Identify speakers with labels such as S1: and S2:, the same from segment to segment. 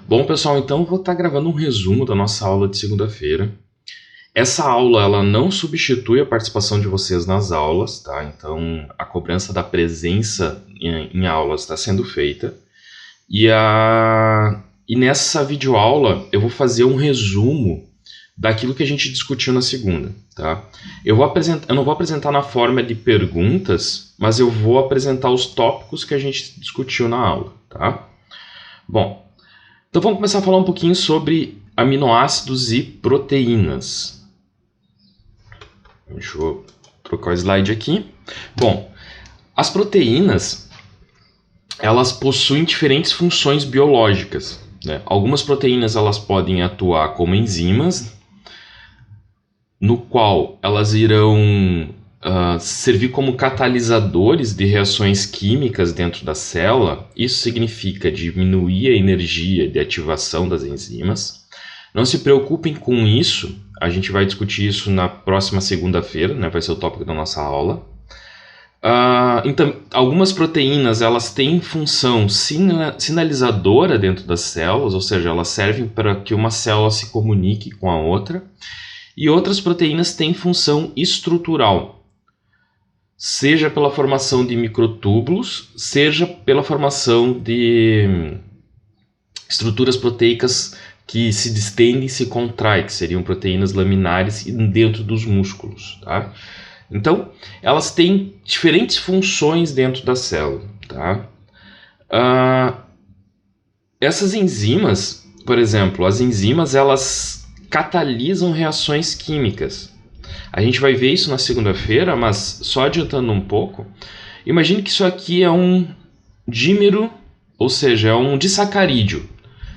S1: Bom, pessoal, então eu vou estar gravando um resumo da nossa aula de segunda-feira. Essa aula ela não substitui a participação de vocês nas aulas, tá? Então a cobrança da presença em aulas está sendo feita. E nessa videoaula eu vou fazer um resumo daquilo que a gente discutiu na segunda, tá? Eu não vou apresentar na forma de perguntas, mas eu vou apresentar os tópicos que a gente discutiu na aula, tá? Bom, então vamos começar a falar um pouquinho sobre aminoácidos e proteínas. Deixa eu trocar o slide aqui. Bom, as proteínas, elas possuem diferentes funções biológicas, né? Algumas proteínas elas podem atuar como enzimas, no qual elas irão servir como catalisadores de reações químicas dentro da célula. Isso significa diminuir a energia de ativação das enzimas. Não se preocupem com isso, a gente vai discutir isso na próxima segunda-feira, né? Vai ser o tópico da nossa aula. Então, algumas proteínas elas têm função sinalizadora dentro das células, ou seja, elas servem para que uma célula se comunique com a outra. E outras proteínas têm função estrutural, seja pela formação de microtúbulos, seja pela formação de estruturas proteicas que se distendem e se contraem, que seriam proteínas laminares dentro dos músculos, tá? Então, elas têm diferentes funções dentro da célula, tá? Essas enzimas, por exemplo, as enzimas elas catalisam reações químicas. A gente vai ver isso na segunda-feira, mas só adiantando um pouco, imagine que isso aqui é um dímero, ou seja, é um disacarídeo.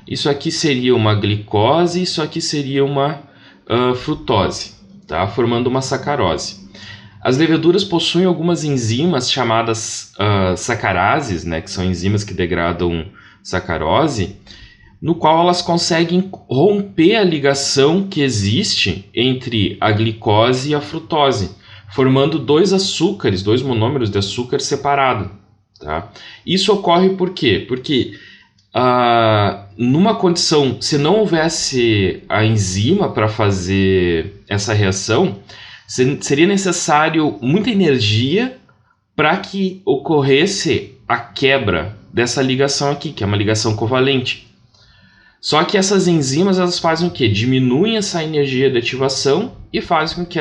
S1: Isso aqui seria uma glicose, isso aqui seria uma frutose, tá? Formando uma sacarose. As leveduras possuem algumas enzimas chamadas sacarases, né? Que são enzimas que degradam sacarose, no qual elas conseguem romper a ligação que existe entre a glicose e a frutose, formando dois açúcares, dois monômeros de açúcar separados, tá? Isso ocorre por quê? Porque numa condição, se não houvesse a enzima para fazer essa reação, seria necessário muita energia para que ocorresse a quebra dessa ligação aqui, que é uma ligação covalente. Só que essas enzimas elas fazem o quê? Diminuem essa energia de ativação e fazem com que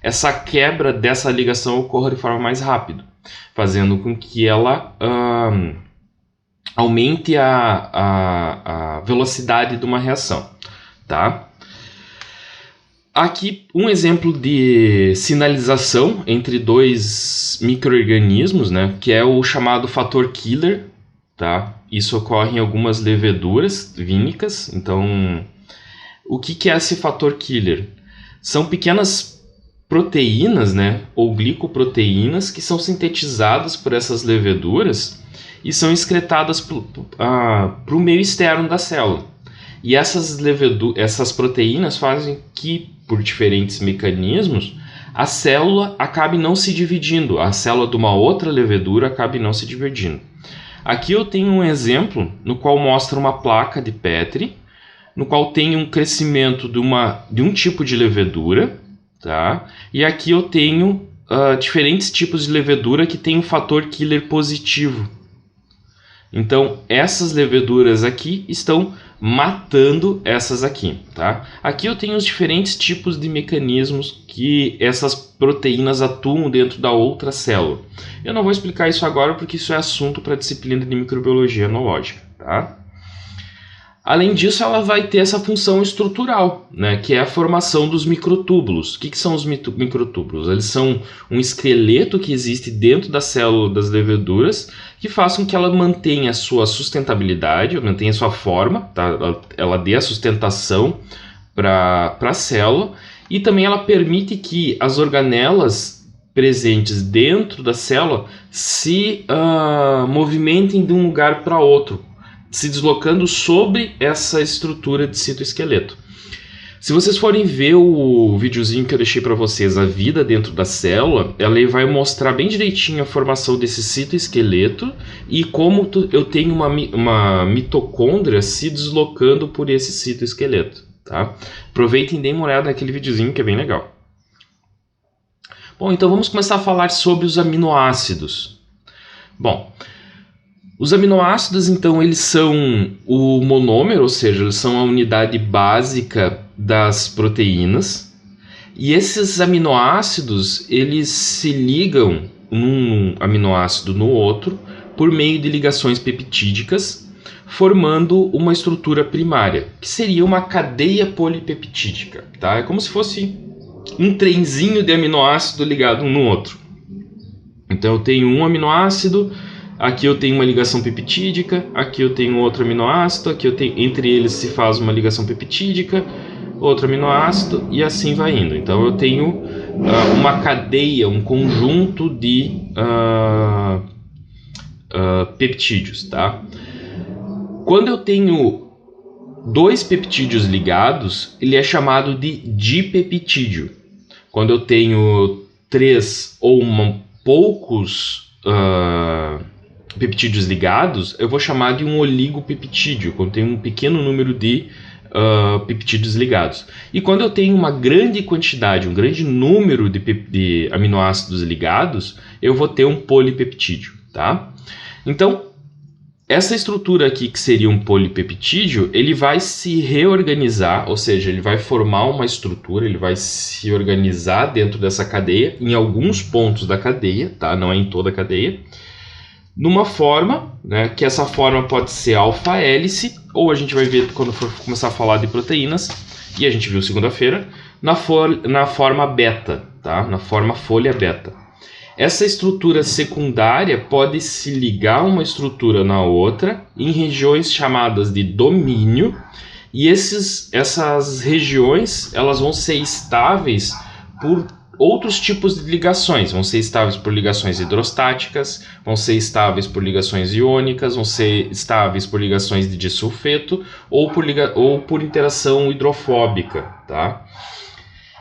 S1: essa quebra dessa ligação ocorra de forma mais rápida, fazendo com que ela aumente a velocidade de uma reação, tá? Aqui um exemplo de sinalização entre dois micro-organismos, né, que é o chamado fator killer, tá? Isso ocorre em algumas leveduras vínicas. Então, o que é esse fator killer? São pequenas proteínas, né, ou glicoproteínas que são sintetizadas por essas leveduras e são excretadas para o meio externo da célula. E essas proteínas fazem que, por diferentes mecanismos, a célula acabe não se dividindo, a célula de uma outra levedura acabe não se dividindo. Aqui eu tenho um exemplo no qual mostra uma placa de Petri, no qual tem um crescimento de um tipo de levedura, tá? E aqui eu tenho diferentes tipos de levedura que tem um fator killer positivo. Então, essas leveduras aqui estão matando essas aqui, tá? Aqui eu tenho os diferentes tipos de mecanismos que essas proteínas atuam dentro da outra célula. Eu não vou explicar isso agora porque isso é assunto para a disciplina de microbiologia analógica, tá? Além disso, ela vai ter essa função estrutural, né, que é a formação dos microtúbulos. O que são os microtúbulos? Eles são um esqueleto que existe dentro da célula das leveduras que faz com que ela mantenha a sua sustentabilidade, mantenha a sua forma, tá? Ela dê a sustentação para a célula e também ela permite que as organelas presentes dentro da célula se movimentem de um lugar para outro, se deslocando sobre essa estrutura de citoesqueleto. Se vocês forem ver o videozinho que eu deixei para vocês, a vida dentro da célula, ela vai mostrar bem direitinho a formação desse citoesqueleto e como eu tenho uma mitocôndria se deslocando por esse citoesqueleto, tá? Aproveitem e deem uma olhada naquele videozinho que é bem legal. Bom, então vamos começar a falar sobre os aminoácidos. Bom, os aminoácidos, então, eles são o monômero, ou seja, eles são a unidade básica das proteínas. E esses aminoácidos, eles se ligam um aminoácido no outro por meio de ligações peptídicas, formando uma estrutura primária, que seria uma cadeia polipeptídica, tá? É como se fosse um trenzinho de aminoácido ligado um no outro. Então eu tenho um aminoácido, aqui eu tenho uma ligação peptídica, aqui eu tenho outro aminoácido, aqui eu tenho, entre eles se faz uma ligação peptídica, outro aminoácido e assim vai indo. Então eu tenho uma cadeia, um conjunto de peptídeos, tá? Quando eu tenho dois peptídeos ligados, ele é chamado de dipeptídeo. Quando eu tenho 3 ou poucos peptídeos ligados, eu vou chamar de um oligopeptídeo, quando tem um pequeno número de peptídeos ligados. E quando eu tenho uma grande quantidade, um grande número de aminoácidos ligados, eu vou ter um polipeptídeo, tá? Então, essa estrutura aqui, que seria um polipeptídeo, ele vai se reorganizar, ou seja, ele vai formar uma estrutura, ele vai se organizar dentro dessa cadeia, em alguns pontos da cadeia, tá? Não é em toda a cadeia, numa forma, né, que essa forma pode ser alfa-hélice, ou a gente vai ver quando for começar a falar de proteínas, e a gente viu segunda-feira, na forma beta, tá? Na forma folha beta. Essa estrutura secundária pode se ligar uma estrutura na outra em regiões chamadas de domínio, e essas regiões elas vão ser estáveis por outros tipos de ligações. Vão ser estáveis por ligações hidrostáticas, vão ser estáveis por ligações iônicas, vão ser estáveis por ligações de disulfeto ou por interação hidrofóbica, tá?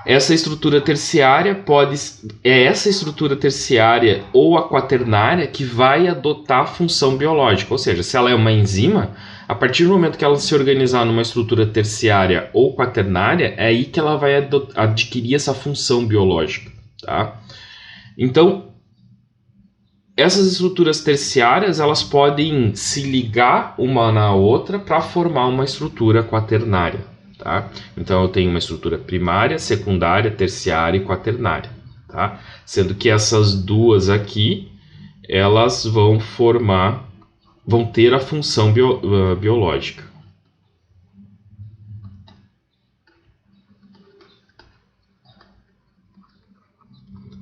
S1: Essa estrutura terciária é essa estrutura terciária ou a quaternária que vai adotar a função biológica, ou seja, se ela é uma enzima, a partir do momento que ela se organizar numa estrutura terciária ou quaternária, é aí que ela vai adquirir essa função biológica, tá? Então, essas estruturas terciárias, elas podem se ligar uma na outra para formar uma estrutura quaternária. Tá? Então eu tenho uma estrutura primária, secundária, terciária e quaternária, tá? Sendo que essas duas aqui, elas vão ter a função biológica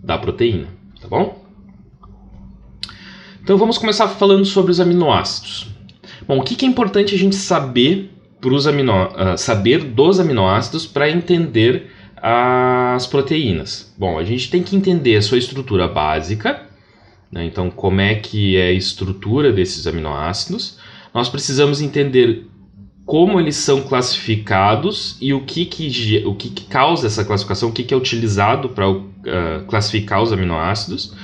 S1: da proteína, tá bom? Então vamos começar falando sobre os aminoácidos. Bom, o que é importante a gente saber saber dos aminoácidos para entender as proteínas? Bom, a gente tem que entender a sua estrutura básica, né? Então, como é que é a estrutura desses aminoácidos. Nós precisamos entender como eles são classificados e o que causa essa classificação, o que é utilizado para classificar os aminoácidos.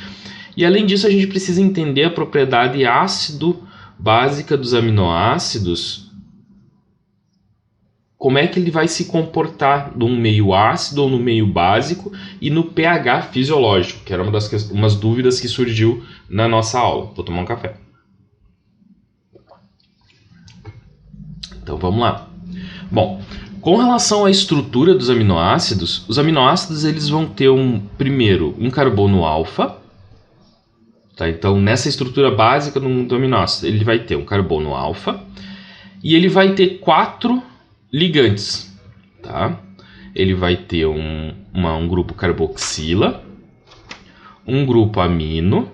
S1: E, além disso, a gente precisa entender a propriedade ácido básica dos aminoácidos, como é que ele vai se comportar no meio ácido ou no meio básico e no pH fisiológico, que era umas dúvidas que surgiu na nossa aula. Vou tomar um café. Então vamos lá. Bom, com relação à estrutura dos aminoácidos, os aminoácidos eles vão ter primeiro um carbono alfa. Tá? Então nessa estrutura básica do aminoácido ele vai ter um carbono alfa e ele vai ter 4 ligantes, tá? Ele vai ter um grupo carboxila, um grupo amino,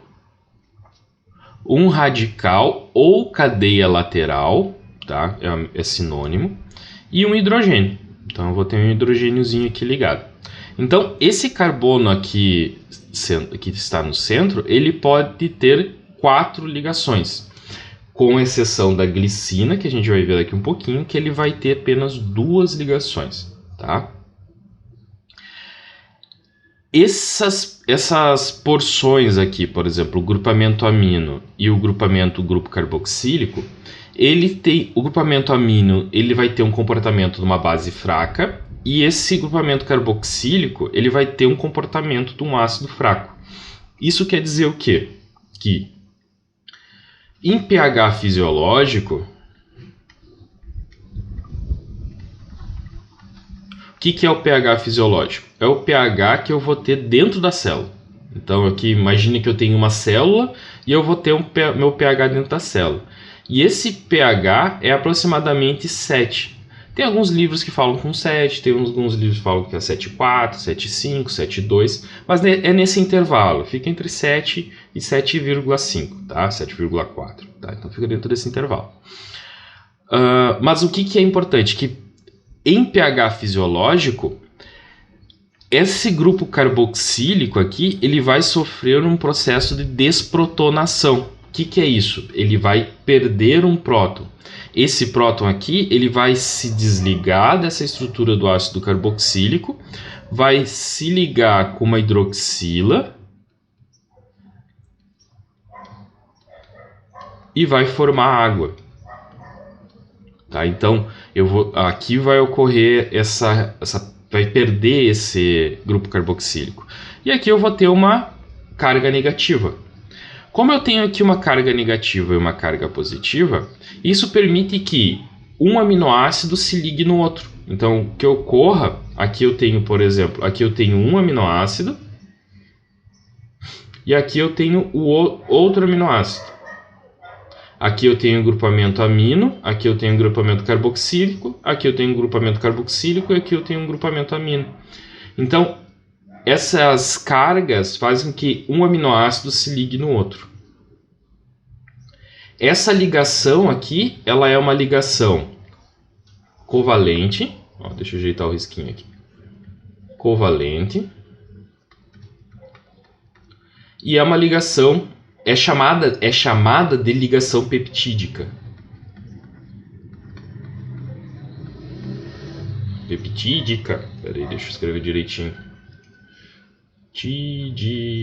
S1: um radical ou cadeia lateral, tá? É sinônimo, e um hidrogênio. Então eu vou ter um hidrogêniozinho aqui ligado. Então esse carbono aqui que está no centro, ele pode ter 4 ligações. Com exceção da glicina, que a gente vai ver daqui um pouquinho, que ele vai ter apenas 2 ligações, tá? Essas porções aqui, por exemplo, o grupamento amino e o grupo carboxílico, o grupamento amino ele vai ter um comportamento de uma base fraca e esse grupamento carboxílico ele vai ter um comportamento de um ácido fraco. Isso quer dizer o quê? Que em pH fisiológico, o que é o pH fisiológico? É o pH que eu vou ter dentro da célula. Então aqui imagine que eu tenho uma célula e eu vou ter meu pH dentro da célula. E esse pH é aproximadamente 7. Tem alguns livros que falam com 7, tem alguns livros que falam que é 7,4, 7,5, 7,2, mas é nesse intervalo, fica entre 7 e 7,5, tá? 7,4, tá? Então fica dentro desse intervalo. Mas o que é importante? Que em pH fisiológico, esse grupo carboxílico aqui, ele vai sofrer um processo de desprotonação. O que é isso? Ele vai perder um próton. Esse próton aqui, ele vai se desligar dessa estrutura do ácido carboxílico, vai se ligar com uma hidroxila e vai formar água. Tá? Então, aqui vai ocorrer vai perder esse grupo carboxílico. E aqui eu vou ter uma carga negativa. Como eu tenho aqui uma carga negativa e uma carga positiva, isso permite que um aminoácido se ligue no outro. Então, o que ocorra, aqui eu tenho, por exemplo, aqui eu tenho um aminoácido e aqui eu tenho o outro aminoácido. Aqui eu tenho um grupamento amino, aqui eu tenho um grupamento carboxílico, aqui eu tenho um grupamento carboxílico e aqui eu tenho um grupamento amino. Então, essas cargas fazem com que um aminoácido se ligue no outro. Essa ligação aqui, ela é uma ligação covalente. Deixa eu ajeitar o risquinho aqui. Covalente. E é uma ligação, é chamada de ligação peptídica. Peptídica. Espera aí, deixa eu escrever direitinho. Peptídica.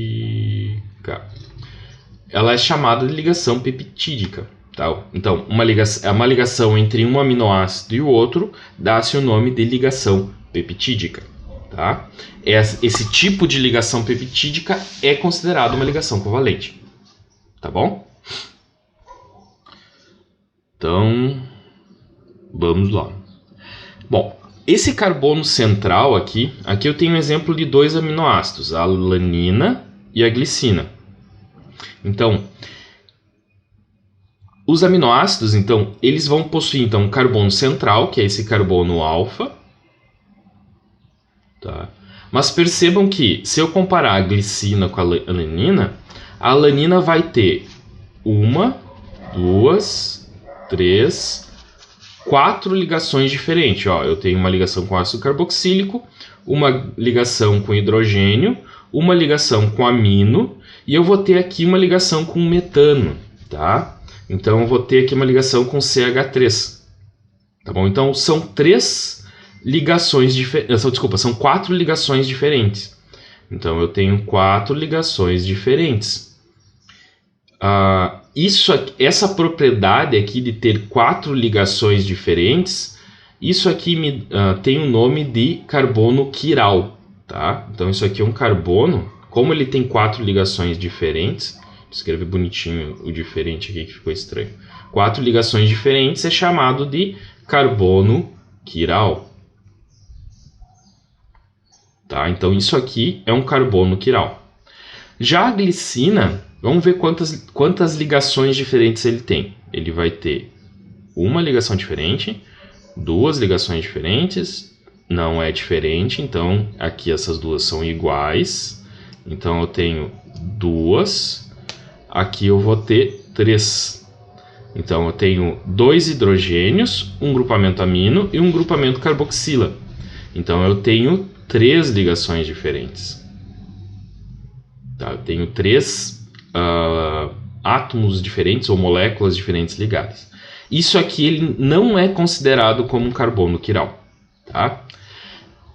S1: Ela é chamada de ligação peptídica. Tá? Então, é uma ligação entre um aminoácido e o outro, dá-se o nome de ligação peptídica. Tá? Esse tipo de ligação peptídica é considerado uma ligação covalente. Tá bom? Então, vamos lá. Bom, esse carbono central aqui eu tenho um exemplo de dois aminoácidos, a alanina e a glicina. Então, os aminoácidos, então, eles vão possuir um carbono central, que é esse carbono alfa. Tá? Mas percebam que, se eu comparar a glicina com a alanina vai ter 1, 2, 3, 4 ligações diferentes. Eu tenho uma ligação com ácido carboxílico, uma ligação com hidrogênio, uma ligação com amino, e eu vou ter aqui uma ligação com metano, tá? Então eu vou ter aqui uma ligação com CH3, tá bom? Então são 3 ligações diferentes, são 4 ligações diferentes. Então eu tenho 4 ligações diferentes. Essa propriedade aqui de ter 4 ligações diferentes, isso aqui tem o nome de carbono quiral, tá? Então isso aqui é um carbono, como ele tem 4 ligações diferentes, vou escrever bonitinho o diferente aqui que ficou estranho. 4 ligações diferentes é chamado de carbono quiral. Tá? Então isso aqui é um carbono quiral. Já a glicina, vamos ver quantas ligações diferentes ele tem. Ele vai ter uma ligação diferente, 2 ligações diferentes, não é diferente, então aqui essas duas são iguais. Então eu tenho 2, aqui eu vou ter 3. Então eu tenho 2 hidrogênios, um grupamento amino e um grupamento carboxila. Então eu tenho 3 ligações diferentes. Tá? Eu tenho 3 átomos diferentes ou moléculas diferentes ligadas. Isso aqui ele não é considerado como um carbono quiral. Tá?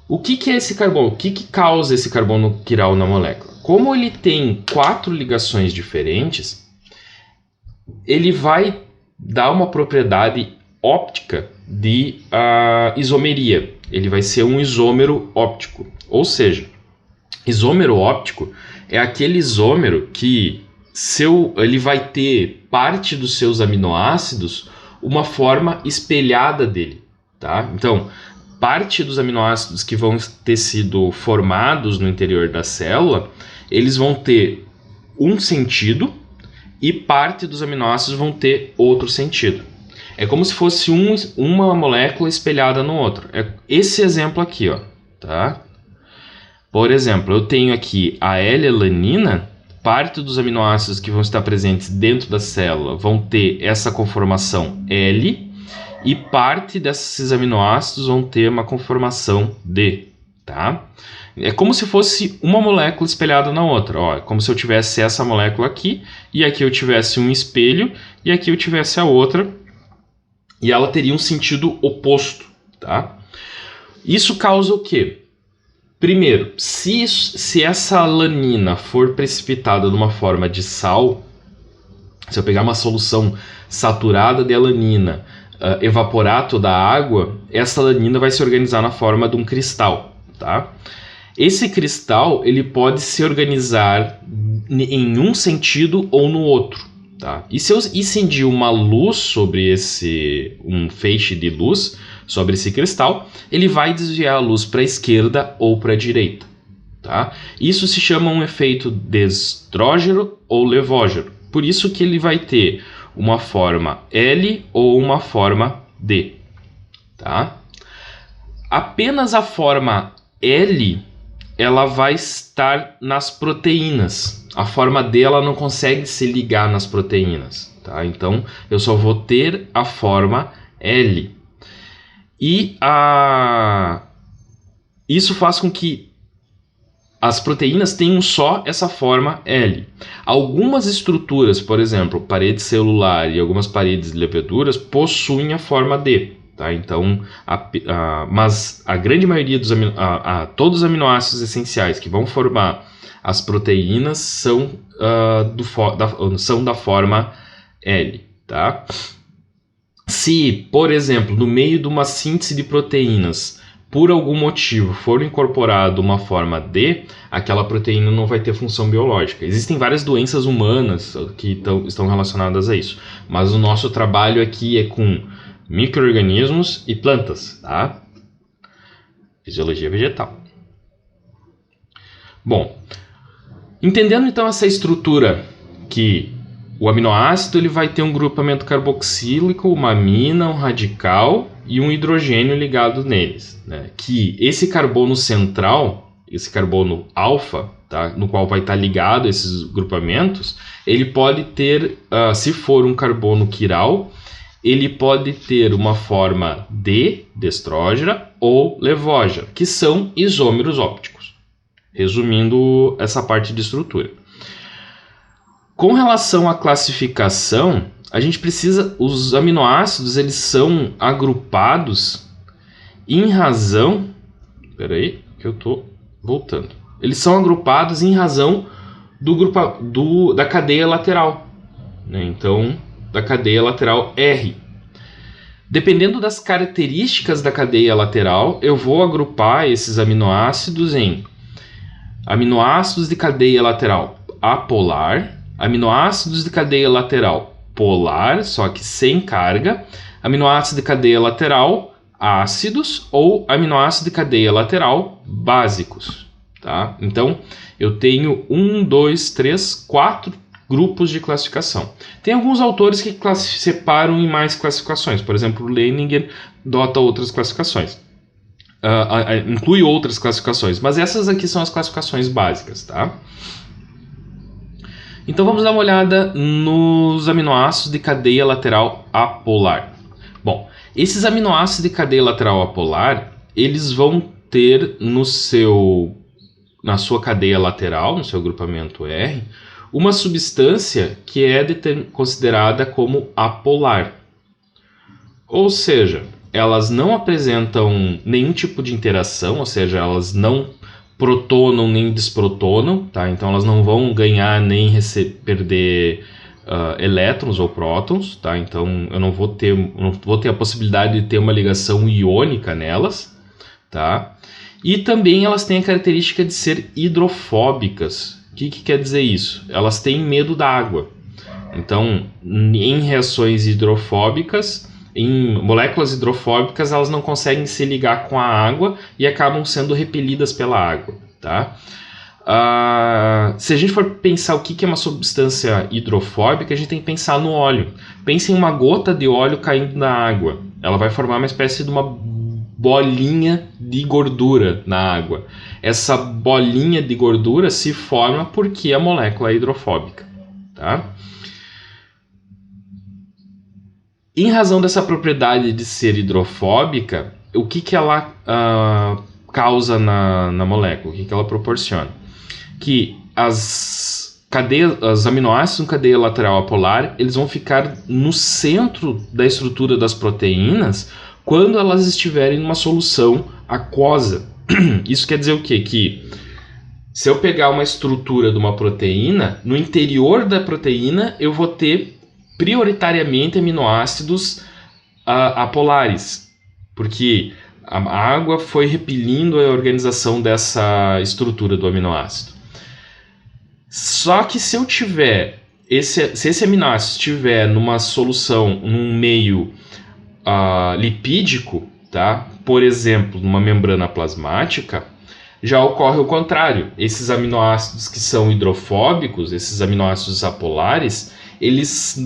S1: O que é esse carbono? O que causa esse carbono quiral na molécula? Como ele tem 4 ligações diferentes, ele vai dar uma propriedade óptica de isomeria. Ele vai ser um isômero óptico. Ou seja, isômero óptico é aquele isômero que ele vai ter parte dos seus aminoácidos uma forma espelhada dele. Tá? Então, parte dos aminoácidos que vão ter sido formados no interior da célula, eles vão ter um sentido e parte dos aminoácidos vão ter outro sentido. É como se fosse uma molécula espelhada no outro. É esse exemplo aqui, ó, tá? Por exemplo, eu tenho aqui a L-alanina, parte dos aminoácidos que vão estar presentes dentro da célula vão ter essa conformação L, e parte desses aminoácidos vão ter uma conformação D, tá? É como se fosse uma molécula espelhada na outra, ó, é como se eu tivesse essa molécula aqui, e aqui eu tivesse um espelho, e aqui eu tivesse a outra, e ela teria um sentido oposto, tá? Isso causa o quê? Primeiro, se essa alanina for precipitada numa forma de sal, se eu pegar uma solução saturada de alanina, evaporar toda a água, essa alanina vai se organizar na forma de um cristal, tá? Esse cristal ele pode se organizar em um sentido ou no outro, tá? E se eu incidir uma luz sobre um feixe de luz sobre esse cristal, ele vai desviar a luz para a esquerda ou para a direita, tá? Isso se chama um efeito destrógeno ou levógeno. Por isso que ele vai ter uma forma L ou uma forma D, tá? Apenas a forma L ela vai estar nas proteínas. A forma D ela não consegue se ligar nas proteínas, tá? Então eu só vou ter a forma L. E isso faz com que as proteínas tenham só essa forma L. Algumas estruturas, por exemplo, parede celular e algumas paredes de leveduras, possuem a forma D. Tá? Então, mas a grande maioria todos os aminoácidos essenciais que vão formar as proteínas são da forma L. Tá? Se, por exemplo, no meio de uma síntese de proteínas, por algum motivo for incorporado uma forma D, aquela proteína não vai ter função biológica. Existem várias doenças humanas que estão relacionadas a isso, mas o nosso trabalho aqui é com micro-organismos e plantas, tá? Fisiologia vegetal. Bom, entendendo então essa estrutura que o aminoácido ele vai ter um grupamento carboxílico, uma amina, um radical e um hidrogênio ligado neles, né? Que esse carbono central, esse carbono alfa, tá? No qual vai estar ligado esses grupamentos, ele pode ter, se for um carbono quiral, ele pode ter uma forma D, destrógena, ou levógena, que são isômeros ópticos. Resumindo essa parte de estrutura. Com relação à classificação, a gente precisa, os aminoácidos eles são agrupados em razão, peraí que eu tô voltando, eles são agrupados em razão da cadeia lateral, né? Então, da cadeia lateral R. Dependendo das características da cadeia lateral, eu vou agrupar esses aminoácidos em aminoácidos de cadeia lateral apolar, aminoácidos de cadeia lateral polar, só que sem carga, aminoácidos de cadeia lateral ácidos ou aminoácidos de cadeia lateral básicos, tá? Então, eu tenho 4 grupos de classificação. Tem alguns autores que separam em mais classificações, por exemplo, Leininger adota outras classificações, inclui outras classificações, mas essas aqui são as classificações básicas, tá? Então vamos dar uma olhada nos aminoácidos de cadeia lateral apolar. Bom, esses aminoácidos de cadeia lateral apolar, eles vão ter na sua cadeia lateral, no seu grupamento R, uma substância que é considerada como apolar. Ou seja, elas não apresentam nenhum tipo de interação, ou seja, elas não protonam nem desprotonam, tá? Então elas não vão ganhar nem perder elétrons ou prótons, tá? Então eu não vou ter a possibilidade de ter uma ligação iônica nelas, tá? E também elas têm a característica de ser hidrofóbicas. O que quer dizer isso? Elas têm medo da água. Então, em reações hidrofóbicas, em moléculas hidrofóbicas, elas não conseguem se ligar com a água e acabam sendo repelidas pela água, tá? Se a gente for pensar o que é uma substância hidrofóbica, a gente tem que pensar no óleo. Pense em uma gota de óleo caindo na água. Ela vai formar uma espécie de uma bolinha de gordura na água. Essa bolinha de gordura se forma porque a molécula é hidrofóbica, tá? Em razão dessa propriedade de ser hidrofóbica, o que ela causa na molécula? O que ela proporciona? Que os aminoácidos em cadeia lateral apolar, eles vão ficar no centro da estrutura das proteínas quando elas estiverem numa solução aquosa. Isso quer dizer o quê? Que se eu pegar uma estrutura de uma proteína, no interior da proteína eu vou ter prioritariamente aminoácidos apolares, porque a água foi repelindo a organização dessa estrutura do aminoácido. Só que se eu tiver se esse aminoácido estiver numa solução, num meio lipídico, tá? Por exemplo, numa membrana plasmática, já ocorre o contrário. Esses aminoácidos que são hidrofóbicos, esses aminoácidos apolares, eles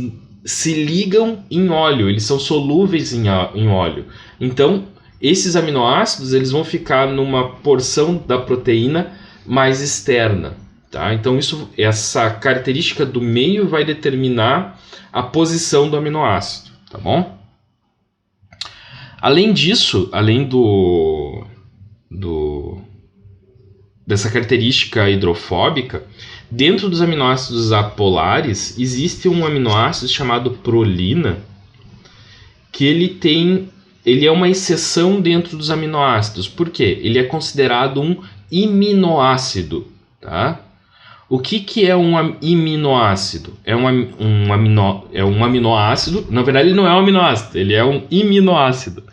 S1: se ligam em óleo, eles são solúveis em óleo. Então, esses aminoácidos eles vão ficar numa porção da proteína mais externa, tá? Então, essa característica do meio vai determinar a posição do aminoácido, tá bom? Além disso, além dessa característica hidrofóbica, dentro dos aminoácidos apolares, existe um aminoácido chamado prolina, que ele é uma exceção dentro dos aminoácidos. Por quê? Ele é considerado um iminoácido, tá? O que é um iminoácido? É um aminoácido, na verdade ele não é um aminoácido, ele é um iminoácido,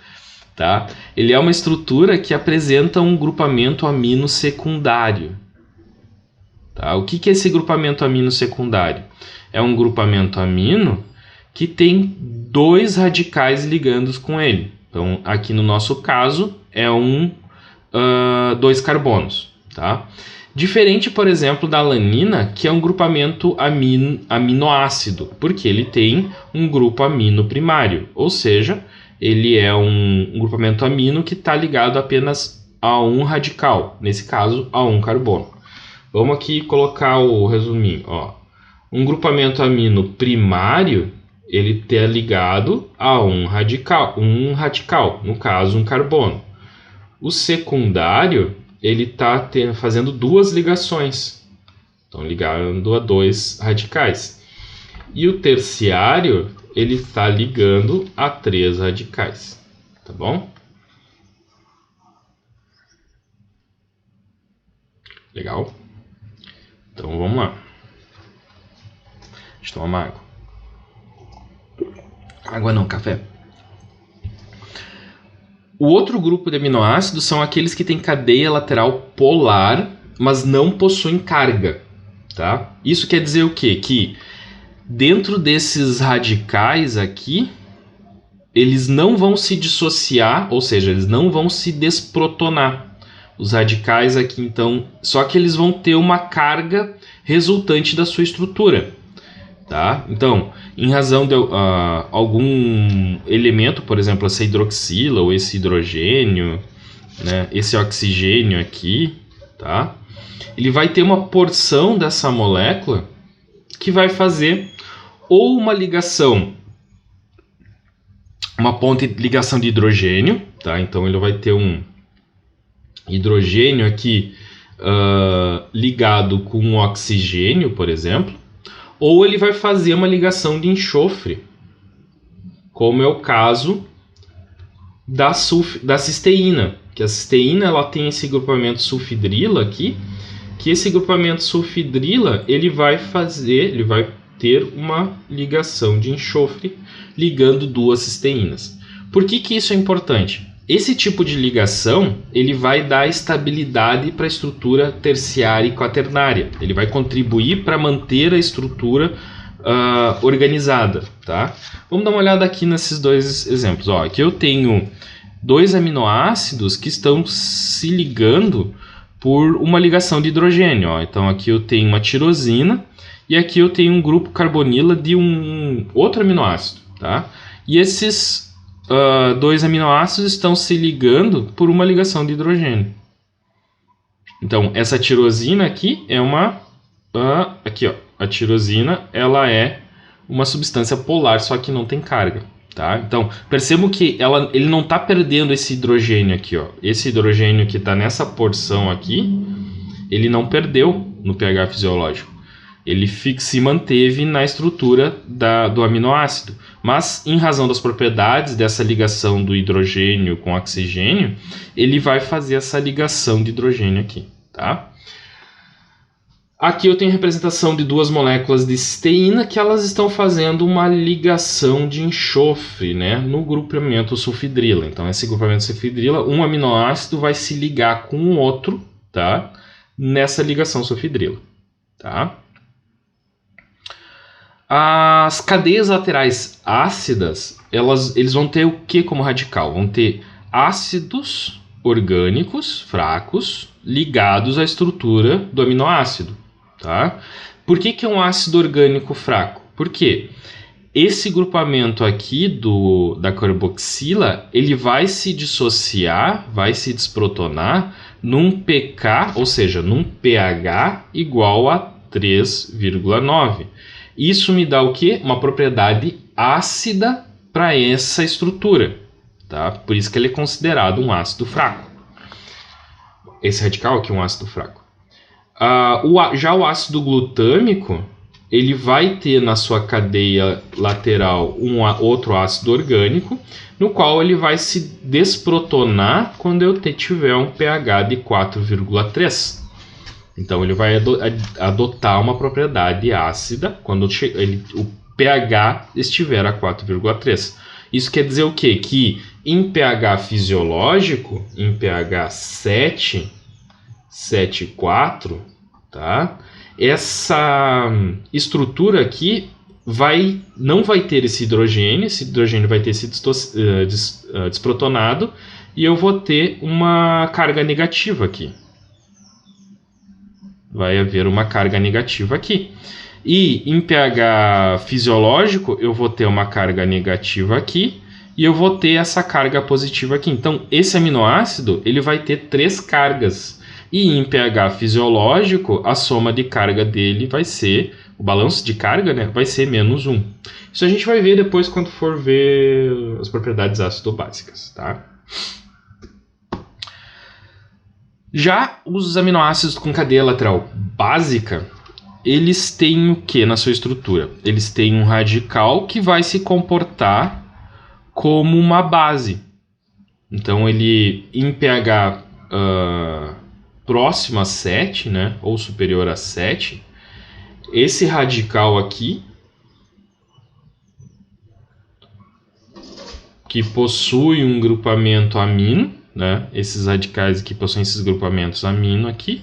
S1: tá? Ele é uma estrutura que apresenta um grupamento amino secundário. Tá? O que é esse grupamento amino secundário? É um grupamento amino que tem 2 radicais ligandos com ele. Então, aqui no nosso caso, é 2 carbonos. Tá? Diferente, por exemplo, da alanina, que é um grupamento aminoácido, porque ele tem um grupo amino primário, ou seja, ele é um grupamento amino que está ligado apenas a um radical, nesse caso, a um carbono. Vamos aqui colocar o resuminho. Ó. Um grupamento amino primário, ele está ligado a um radical, no caso, um carbono. O secundário, ele está fazendo 2 ligações, então ligando a 2 radicais. E o terciário, ele está ligando a 3 radicais, tá bom? Legal? Então vamos lá. Deixa eu tomar uma água. Água não, café. O outro grupo de aminoácidos são aqueles que têm cadeia lateral polar, mas não possuem carga, tá? Isso quer dizer o quê? Que dentro desses radicais aqui, eles não vão se dissociar, ou seja, eles não vão se desprotonar. Os radicais aqui, então, só que eles vão ter uma carga resultante da sua estrutura, tá? Então, em razão de algum elemento, por exemplo, essa hidroxila ou esse hidrogênio, né, esse oxigênio aqui, tá? Ele vai ter uma porção dessa molécula que vai fazer ou uma ligação, uma ponte de ligação de hidrogênio, tá? Então ele vai ter um hidrogênio aqui ligado com um oxigênio, por exemplo, ou ele vai fazer uma ligação de enxofre, como é o caso da cisteína, que a cisteína ela tem esse grupamento sulfidrila aqui, que esse grupamento sulfidrila ele vai ter uma ligação de enxofre ligando duas cisteínas. Por que isso é importante? Esse tipo de ligação ele vai dar estabilidade para a estrutura terciária e quaternária. Ele vai contribuir para manter a estrutura organizada. Tá? Vamos dar uma olhada aqui nesses dois exemplos. Ó, aqui eu tenho dois aminoácidos que estão se ligando por uma ligação de hidrogênio. Ó. Então aqui eu tenho uma tirosina e aqui eu tenho um grupo carbonila de um outro aminoácido. Tá? E esses dois aminoácidos estão se ligando por uma ligação de hidrogênio. Então, essa tirosina aqui é uma... aqui, ó, a tirosina ela é uma substância polar, só que não tem carga. Tá? Então, percebam que ele não está perdendo esse hidrogênio aqui. Ó. Esse hidrogênio que está nessa porção aqui, ele não perdeu no pH fisiológico. Ele se manteve na estrutura do aminoácido. Mas, em razão das propriedades dessa ligação do hidrogênio com oxigênio, ele vai fazer essa ligação de hidrogênio aqui. Tá? Aqui eu tenho a representação de duas moléculas de cisteína que elas estão fazendo uma ligação de enxofre, né, no grupamento sulfidrila. Então, esse grupamento sulfidrila, um aminoácido vai se ligar com o outro, tá, nessa ligação sulfidrila. Tá? As cadeias laterais ácidas, eles vão ter o que como radical? Vão ter ácidos orgânicos fracos ligados à estrutura do aminoácido. Tá? Por que é um ácido orgânico fraco? Porque esse grupamento aqui da carboxila, ele vai se dissociar, vai se desprotonar num pK, ou seja, num pH igual a 3,9. Isso me dá o quê? Uma propriedade ácida para essa estrutura. Tá? Por isso que ele é considerado um ácido fraco. Esse radical aqui é um ácido fraco. Já o ácido glutâmico, ele vai ter na sua cadeia lateral outro ácido orgânico, no qual ele vai se desprotonar quando eu tiver um pH de 4,3. Então, ele vai adotar uma propriedade ácida quando o pH estiver a 4,3. Isso quer dizer o quê? Que em pH fisiológico, em pH 7,4, tá? Essa estrutura aqui não vai ter esse hidrogênio vai ter se desprotonado e eu vou ter uma carga negativa aqui. Vai haver uma carga negativa aqui. E em pH fisiológico, eu vou ter uma carga negativa aqui e eu vou ter essa carga positiva aqui. Então, esse aminoácido ele vai ter 3 cargas. E em pH fisiológico, a soma de carga dele vai ser, o balanço de carga, né, vai ser -1. Isso a gente vai ver depois quando for ver as propriedades ácido-básicas, tá? Já os aminoácidos com cadeia lateral básica, eles têm o que na sua estrutura? Eles têm um radical que vai se comportar como uma base. Então, ele em pH próximo a 7, né, ou superior a 7, esse radical aqui, que possui um grupamento amino, né, esses radicais aqui possuem esses grupamentos amino aqui,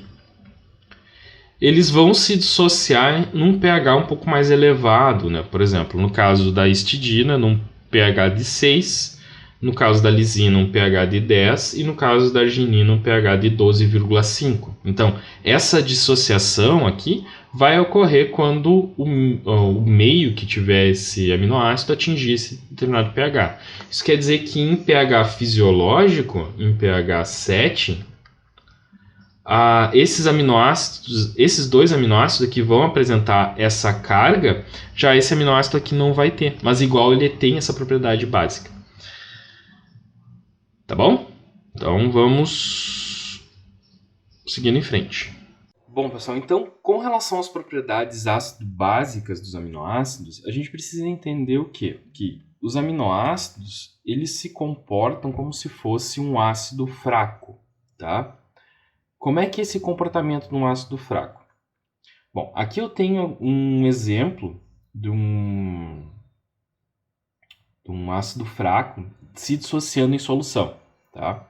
S1: eles vão se dissociar num pH um pouco mais elevado, né? Por exemplo, no caso da histidina, num pH de 6, no caso da lisina, um pH de 10 e no caso da arginina, um pH de 12,5. Então, essa dissociação aqui vai ocorrer quando o meio que tiver esse aminoácido atingir esse determinado pH. Isso quer dizer que em pH fisiológico, em pH 7, esses dois aminoácidos aqui vão apresentar essa carga, já esse aminoácido aqui não vai ter, mas igual ele tem essa propriedade básica. Tá bom? Então vamos seguindo em frente. Bom, pessoal, então com relação às propriedades ácido-básicas dos aminoácidos, a gente precisa entender o quê? Que os aminoácidos, eles se comportam como se fosse um ácido fraco, tá? Como é que é esse comportamento de um ácido fraco? Bom, aqui eu tenho um exemplo de um ácido fraco se dissociando em solução, tá?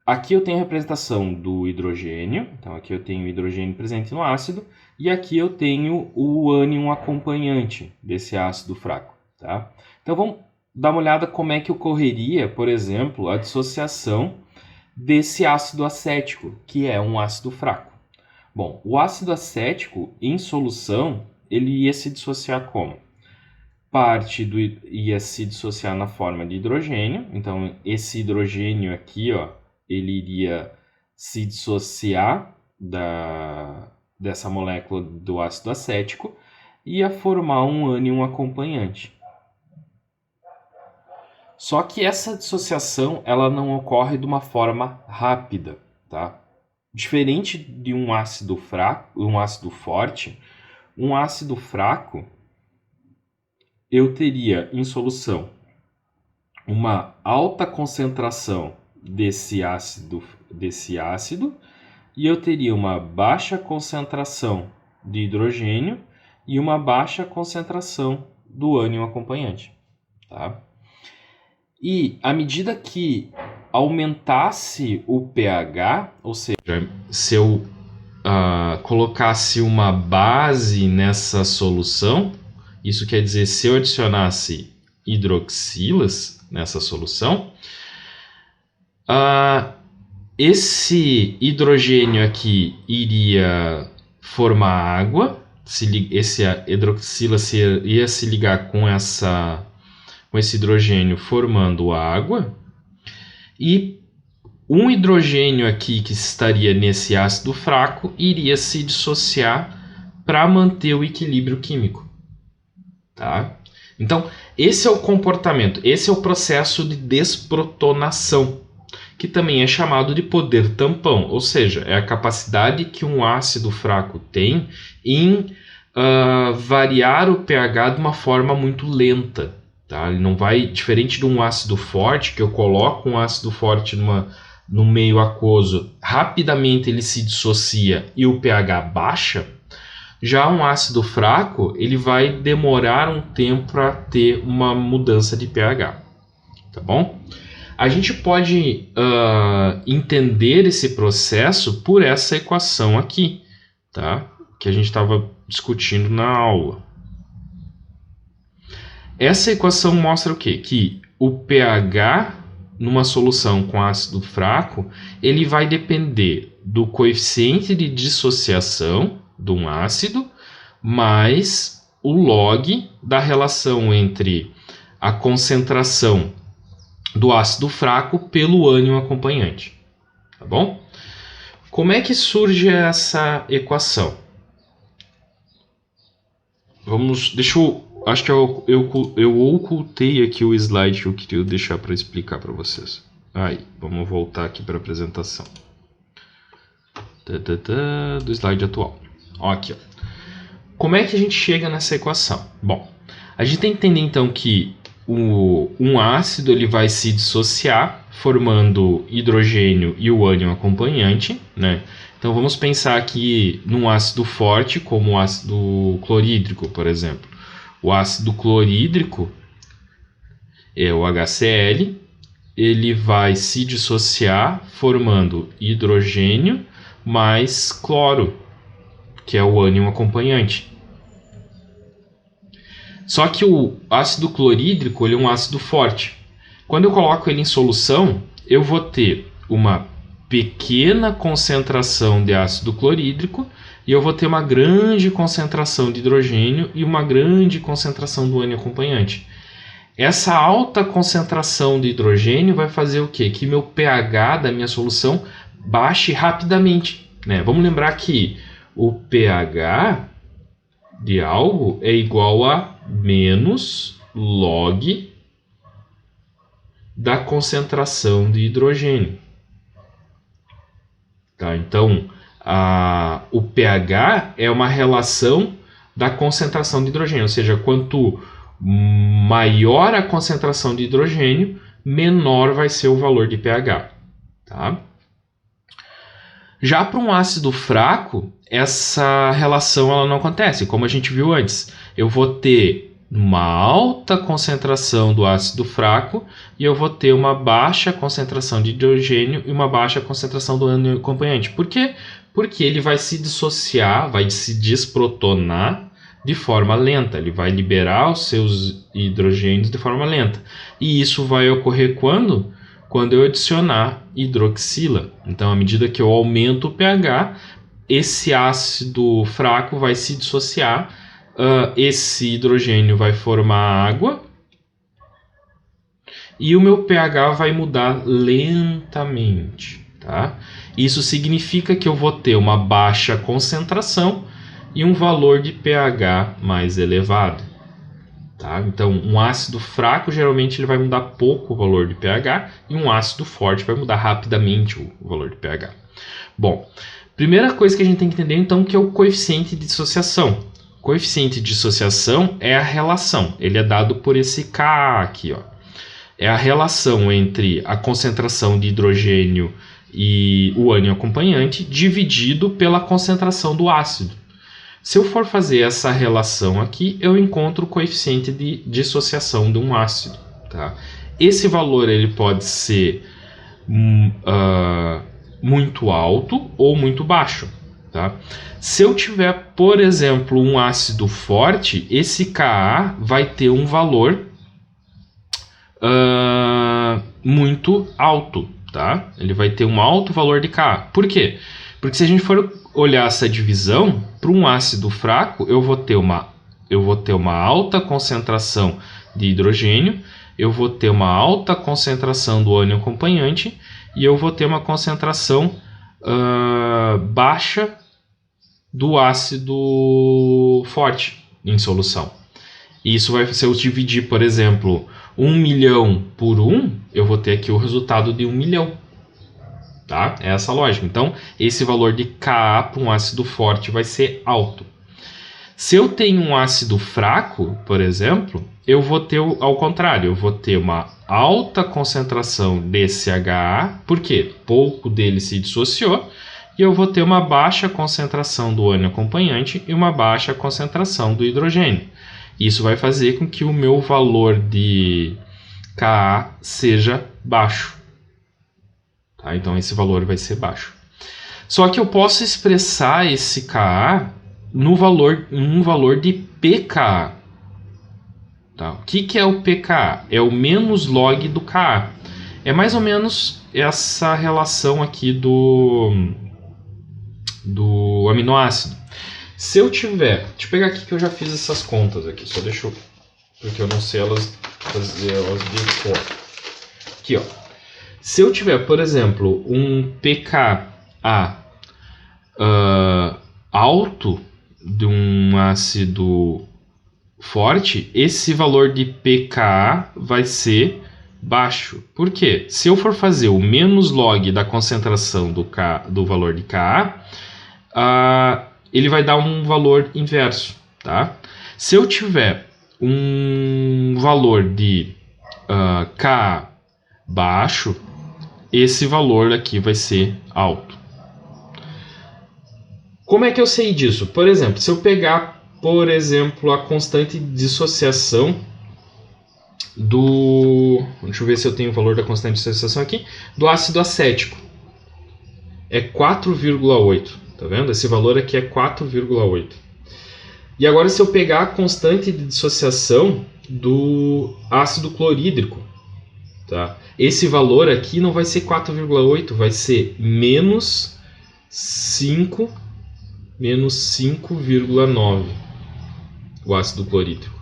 S1: Aqui eu tenho a representação do hidrogênio, então aqui eu tenho o hidrogênio presente no ácido, e aqui eu tenho o ânion acompanhante desse ácido fraco, tá? Então vamos dar uma olhada como é que ocorreria, por exemplo, a dissociação desse ácido acético, que é um ácido fraco. Bom, o ácido acético em solução, ele ia se dissociar como? Ia se dissociar na forma de hidrogênio, então esse hidrogênio aqui, ó, ele iria se dissociar dessa molécula do ácido acético e ia formar um ânion acompanhante. Só que essa dissociação ela não ocorre de uma forma rápida, tá? Diferente de um ácido fraco, um ácido forte, um ácido fraco eu teria em solução uma alta concentração desse ácido e eu teria uma baixa concentração de hidrogênio e uma baixa concentração do ânion acompanhante, tá? E à medida que aumentasse o pH, ou seja, se eu colocasse uma base nessa solução, isso quer dizer, se eu adicionasse hidroxilas nessa solução, esse hidrogênio aqui iria formar água, esse hidroxila ia se ligar com esse hidrogênio formando água, e um hidrogênio aqui que estaria nesse ácido fraco iria se dissociar para manter o equilíbrio químico. Tá? Então, esse é o comportamento, esse é o processo de desprotonação, que também é chamado de poder tampão, ou seja, é a capacidade que um ácido fraco tem em variar o pH de uma forma muito lenta. Tá? Ele não vai, diferente de um ácido forte, que eu coloco um ácido forte no meio aquoso, rapidamente ele se dissocia e o pH baixa. Já um ácido fraco, ele vai demorar um tempo para ter uma mudança de pH, tá bom? A gente pode entender esse processo por essa equação aqui, tá? Que a gente estava discutindo na aula. Essa equação mostra o quê? Que o pH numa solução com ácido fraco, ele vai depender do coeficiente de dissociação de um ácido, mais o log da relação entre a concentração do ácido fraco pelo ânion acompanhante. Tá bom? Como é que surge essa equação? Acho que eu ocultei aqui o slide que eu queria deixar para explicar para vocês. Aí, vamos voltar aqui para a apresentação. Do slide atual. Aqui, ó. Como é que a gente chega nessa equação? Bom, a gente tem que entender então que um ácido ele vai se dissociar formando hidrogênio e o ânion acompanhante, né? Então vamos pensar aqui num ácido forte como o ácido clorídrico, por exemplo. O ácido clorídrico é o HCl, ele vai se dissociar formando hidrogênio mais cloro, que é o ânion acompanhante. Só que o ácido clorídrico ele é um ácido forte. Quando eu coloco ele em solução, eu vou ter uma pequena concentração de ácido clorídrico e eu vou ter uma grande concentração de hidrogênio e uma grande concentração do ânion acompanhante. Essa alta concentração de hidrogênio vai fazer o quê? Que meu pH da minha solução baixe rapidamente, né? Vamos lembrar que o pH de algo é igual a menos log da concentração de hidrogênio. Tá? Então, o pH é uma relação da concentração de hidrogênio, ou seja, quanto maior a concentração de hidrogênio, menor vai ser o valor de pH. Tá? Já para um ácido fraco, essa relação ela não acontece, como a gente viu antes. Eu vou ter uma alta concentração do ácido fraco e eu vou ter uma baixa concentração de hidrogênio e uma baixa concentração do ânion acompanhante. Por quê? Porque ele vai se dissociar, vai se desprotonar de forma lenta. Ele vai liberar os seus hidrogênios de forma lenta. E isso vai ocorrer quando? Quando eu adicionar hidroxila. Então, à medida que eu aumento o pH, esse ácido fraco vai se dissociar, esse hidrogênio vai formar água e o meu pH vai mudar lentamente. Tá? Isso significa que eu vou ter uma baixa concentração e um valor de pH mais elevado. Tá? Então, um ácido fraco, geralmente, ele vai mudar pouco o valor de pH, e um ácido forte vai mudar rapidamente o valor de pH. Bom, primeira coisa que a gente tem que entender, então, que é o coeficiente de dissociação. O coeficiente de dissociação é a relação, ele é dado por esse Ka aqui, ó. É a relação entre a concentração de hidrogênio e o ânion acompanhante dividido pela concentração do ácido. Se eu for fazer essa relação aqui, eu encontro o coeficiente de dissociação de um ácido. Tá? Esse valor ele pode ser muito alto ou muito baixo. Tá? Se eu tiver, por exemplo, um ácido forte, esse Ka vai ter um valor muito alto. Tá? Ele vai ter um alto valor de Ka. Por quê? Porque se a gente for olhar essa divisão, para um ácido fraco, eu vou ter uma alta concentração de hidrogênio, eu vou ter uma alta concentração do ânion acompanhante e eu vou ter uma concentração baixa do ácido forte em solução. E isso vai, se eu dividir, por exemplo, 1 milhão por 1, eu vou ter aqui o resultado de 1 milhão. Tá? É essa a lógica. Então, esse valor de Ka para um ácido forte vai ser alto. Se eu tenho um ácido fraco, por exemplo, eu vou ter ao contrário. Eu vou ter uma alta concentração desse HA, porque pouco dele se dissociou, e eu vou ter uma baixa concentração do ânion acompanhante e uma baixa concentração do hidrogênio. Isso vai fazer com que o meu valor de Ka seja baixo. Tá? Então, esse valor vai ser baixo. Só que eu posso expressar esse Ka no valor de pKa. Tá? O que é o pKa? É o menos log do Ka. É mais ou menos essa relação aqui do aminoácido. Se eu tiver... Deixa eu pegar aqui que eu já fiz essas contas aqui. Só deixa eu... Porque eu não sei fazer elas de cor. Aqui, ó. Se eu tiver, por exemplo, um pKa alto de um ácido forte, esse valor de pKa vai ser baixo. Por quê? Se eu for fazer o menos log da concentração do valor de Ka, ele vai dar um valor inverso. Tá? Se eu tiver um valor de Ka baixo, esse valor aqui vai ser alto. Como é que eu sei disso? Por exemplo, se eu pegar, por exemplo, a constante de dissociação do... Deixa eu ver se eu tenho o valor da constante de dissociação aqui. Do ácido acético. É 4,8. Tá vendo? Esse valor aqui é 4,8. E agora se eu pegar a constante de dissociação do ácido clorídrico, tá? Esse valor aqui não vai ser 4,8, vai ser menos 5,9, o ácido clorídrico.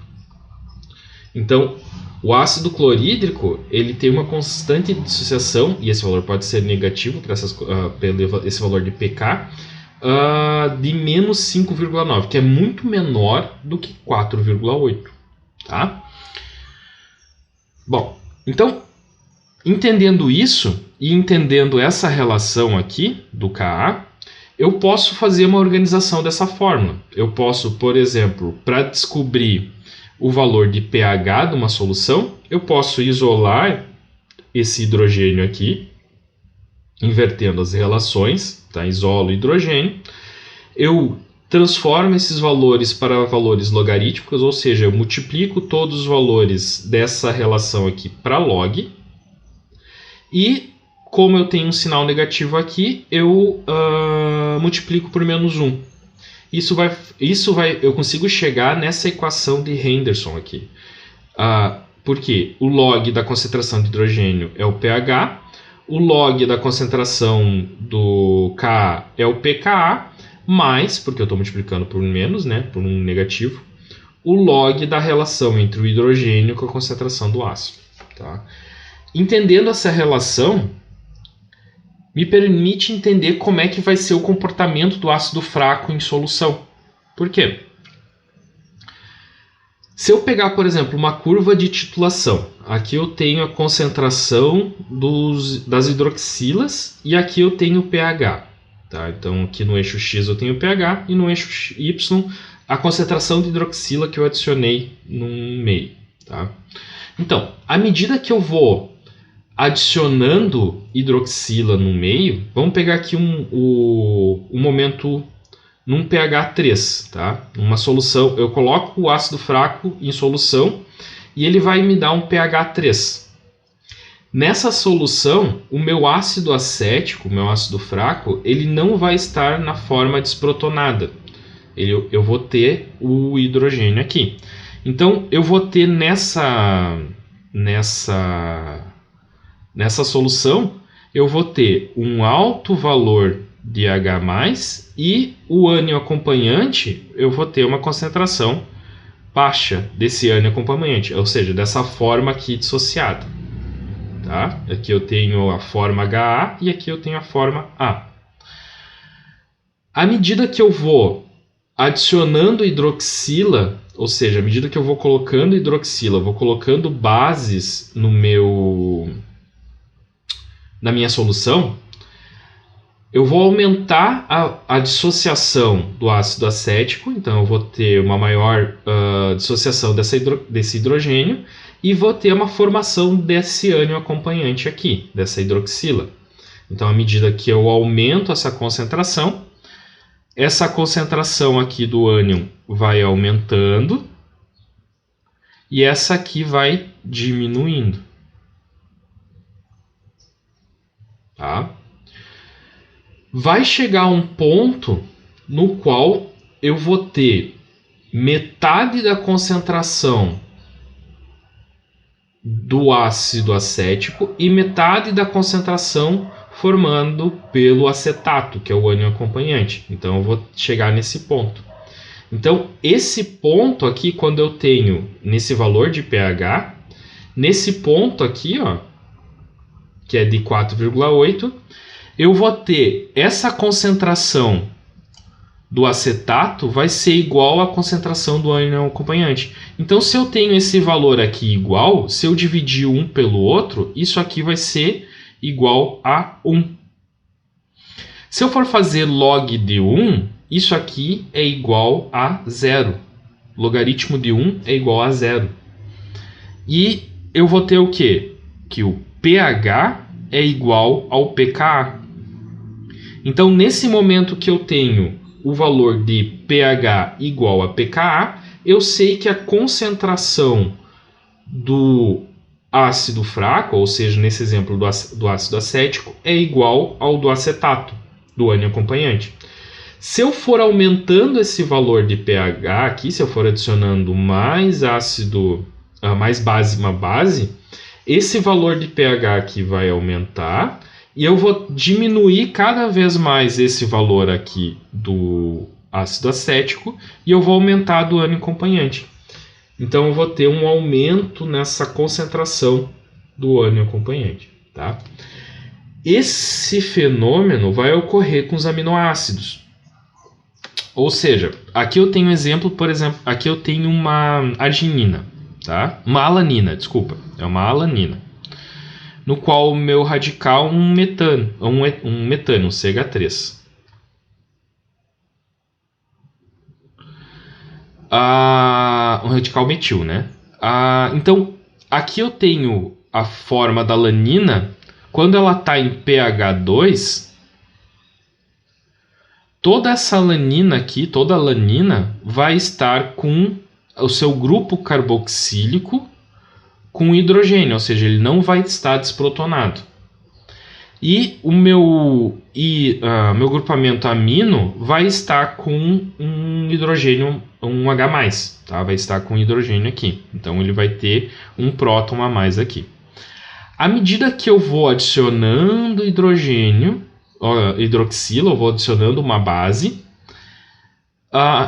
S1: Então, o ácido clorídrico ele tem uma constante de dissociação, e esse valor pode ser negativo para esse valor de pK, de menos 5,9, que é muito menor do que 4,8. Tá? Bom, então, entendendo isso e entendendo essa relação aqui do Ka, eu posso fazer uma organização dessa fórmula. Eu posso, por exemplo, para descobrir o valor de pH de uma solução, eu posso isolar esse hidrogênio aqui, invertendo as relações, tá? Isolo o hidrogênio. Eu transformo esses valores para valores logarítmicos, ou seja, eu multiplico todos os valores dessa relação aqui para log. E como eu tenho um sinal negativo aqui, eu multiplico por menos 1. Eu consigo chegar nessa equação de Henderson aqui. Porque o log da concentração de hidrogênio é o pH, o log da concentração do Ka é o pKa, mais, porque eu estou multiplicando por menos, né, por um negativo, o log da relação entre o hidrogênio com a concentração do ácido. Tá? Entendendo essa relação, me permite entender como é que vai ser o comportamento do ácido fraco em solução. Por quê? Se eu pegar, por exemplo, uma curva de titulação, aqui eu tenho a concentração das hidroxilas e aqui eu tenho o pH. Tá? Então aqui no eixo X eu tenho o pH e no eixo Y a concentração de hidroxila que eu adicionei no meio. Tá? Então, à medida que eu vou adicionando hidroxila no meio, vamos pegar aqui um momento num pH 3, tá? Uma solução, eu coloco o ácido fraco em solução e ele vai me dar um pH 3. Nessa solução, o meu ácido acético, o meu ácido fraco, ele não vai estar na forma desprotonada. Eu vou ter o hidrogênio aqui. Então, eu vou ter nessa solução, eu vou ter um alto valor de H+, e o ânion acompanhante, eu vou ter uma concentração baixa desse ânion acompanhante, ou seja, dessa forma aqui dissociada. Tá? Aqui eu tenho a forma HA e aqui eu tenho a forma A. À medida que eu vou adicionando hidroxila, ou seja, à medida que eu vou colocando hidroxila, vou colocando bases na minha solução, eu vou aumentar a dissociação do ácido acético, então eu vou ter uma maior dissociação desse hidrogênio e vou ter uma formação desse ânion acompanhante aqui, dessa hidroxila. Então, à medida que eu aumento essa concentração aqui do ânion vai aumentando e essa aqui vai diminuindo. Tá? Vai chegar um ponto no qual eu vou ter metade da concentração do ácido acético e metade da concentração formando pelo acetato, que é o ânion acompanhante. Então eu vou chegar nesse ponto. Então esse ponto aqui, quando eu tenho nesse valor de pH, nesse ponto aqui, ó, que é de 4,8, eu vou ter essa concentração do acetato vai ser igual à concentração do ânion acompanhante. Então, se eu tenho esse valor aqui igual, se eu dividir um pelo outro, isso aqui vai ser igual a 1. Se eu for fazer log de 1, isso aqui é igual a 0. Logaritmo de 1 é igual a 0. E eu vou ter o quê? Que o pH é igual ao pKa. Então, nesse momento que eu tenho o valor de pH igual a pKa, eu sei que a concentração do ácido fraco, ou seja, nesse exemplo do ácido acético, é igual ao do acetato, do ânion acompanhante. Se eu for aumentando esse valor de pH aqui, se eu for adicionando mais ácido, mais base, uma base, esse valor de pH aqui vai aumentar e eu vou diminuir cada vez mais esse valor aqui do ácido acético e eu vou aumentar do ânion acompanhante. Então eu vou ter um aumento nessa concentração do ânion acompanhante. Tá? Esse fenômeno vai ocorrer com os aminoácidos. Ou seja, aqui eu tenho um exemplo, por exemplo, aqui eu tenho uma arginina, tá? Uma alanina, desculpa, é uma alanina, no qual o meu radical é um metano, um CH3. um radical metil, né? Então, aqui eu tenho a forma da alanina. Quando ela está em pH 2, toda essa alanina aqui, toda a alanina, vai estar com o seu grupo carboxílico com hidrogênio, ou seja, ele não vai estar desprotonado. E o meu grupamento amino vai estar com um hidrogênio, um H+, tá? Vai estar com hidrogênio aqui. Então ele vai ter um próton a mais aqui. À medida que eu vou adicionando hidroxila, eu vou adicionando uma base,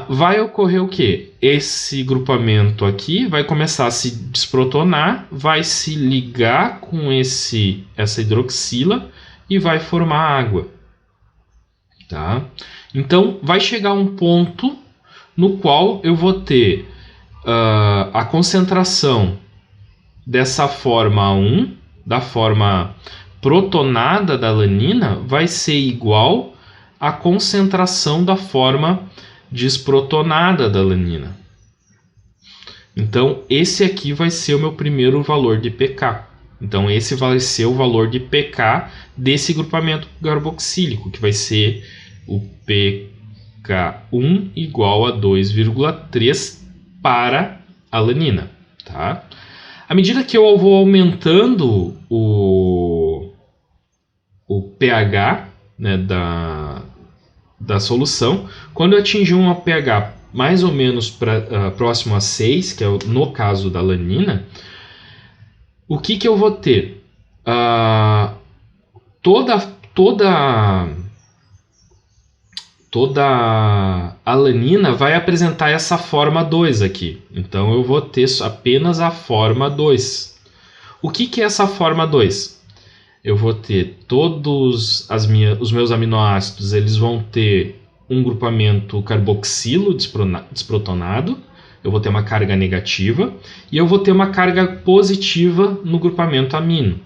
S1: vai ocorrer o quê? Esse grupamento aqui vai começar a se desprotonar, vai se ligar com essa hidroxila e vai formar água. Tá? Então, vai chegar um ponto no qual eu vou ter a concentração dessa forma 1, da forma protonada da alanina, vai ser igual à concentração da forma desprotonada da alanina. Então, esse aqui vai ser o meu primeiro valor de pK. Então, esse vai ser o valor de pK desse grupamento carboxílico, que vai ser o pK1 igual a 2,3 para a alanina. Tá? À medida que eu vou aumentando o pH, né, da solução, quando eu atingir um pH mais ou menos próximo a 6, que é no caso da alanina, o que eu vou ter? Toda a alanina vai apresentar essa forma 2 aqui. Então eu vou ter apenas a forma 2. O que é essa forma 2? Eu vou ter todos os meus aminoácidos, eles vão ter um grupamento carboxilo desprotonado, eu vou ter uma carga negativa, e eu vou ter uma carga positiva no grupamento amino.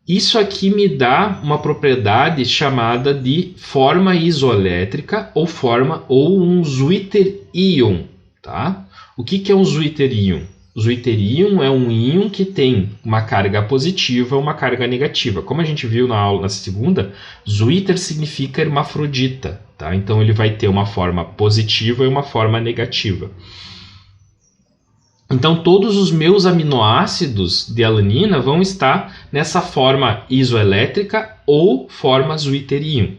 S1: Isso aqui me dá uma propriedade chamada de forma isoelétrica ou um zwitterion. Tá? O que é um zwitterion? O zwitterion é um íon que tem uma carga positiva e uma carga negativa. Como a gente viu na aula na segunda, zwitter significa hermafrodita. Tá? Então ele vai ter uma forma positiva e uma forma negativa. Então todos os meus aminoácidos de alanina vão estar nessa forma isoelétrica ou forma zwitterion.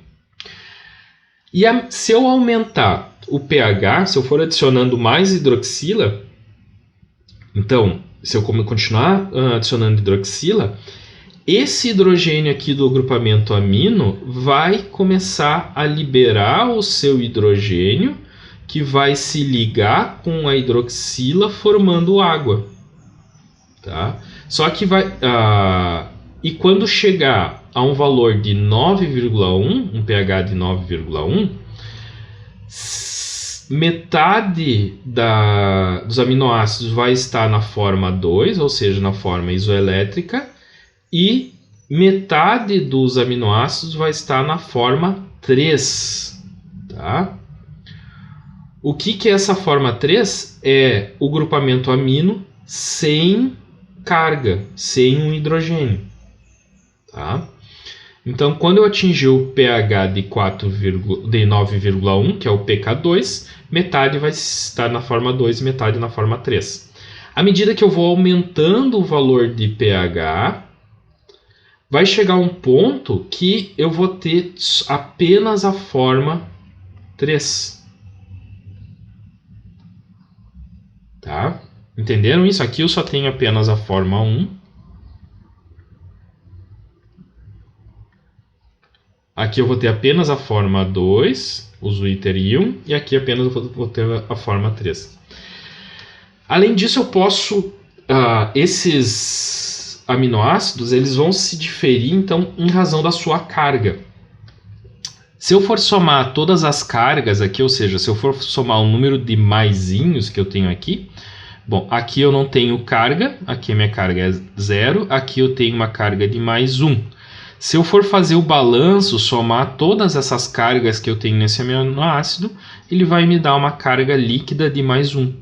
S1: E se eu aumentar o pH, se eu for adicionando mais hidroxila, então, se eu continuar adicionando hidroxila, esse hidrogênio aqui do grupamento amino vai começar a liberar o seu hidrogênio, que vai se ligar com a hidroxila formando água. Tá? Só que e quando chegar a um valor de 9,1, um pH de 9,1, metade dos aminoácidos vai estar na forma 2, ou seja, na forma isoelétrica, e metade dos aminoácidos vai estar na forma 3. Tá? O que é essa forma 3? É o grupamento amino sem carga, sem um hidrogênio. Tá? Então, quando eu atingir o pH de 9,1, que é o pK2, metade vai estar na forma 2 e metade na forma 3. À medida que eu vou aumentando o valor de pH, vai chegar um ponto que eu vou ter apenas a forma 3. Tá? Entenderam isso? Aqui eu só tenho apenas a forma 1. Aqui eu vou ter apenas a forma 2, o zwitterion, e aqui apenas eu vou ter a forma 3. Além disso, eu posso... esses aminoácidos eles vão se diferir, então, em razão da sua carga. Se eu for somar todas as cargas aqui, ou seja, se eu for somar o número de maisinhos que eu tenho aqui, bom, aqui eu não tenho carga, aqui a minha carga é 0, aqui eu tenho uma carga de mais 1. Se eu for fazer o balanço, somar todas essas cargas que eu tenho nesse aminoácido, ele vai me dar uma carga líquida de mais 1.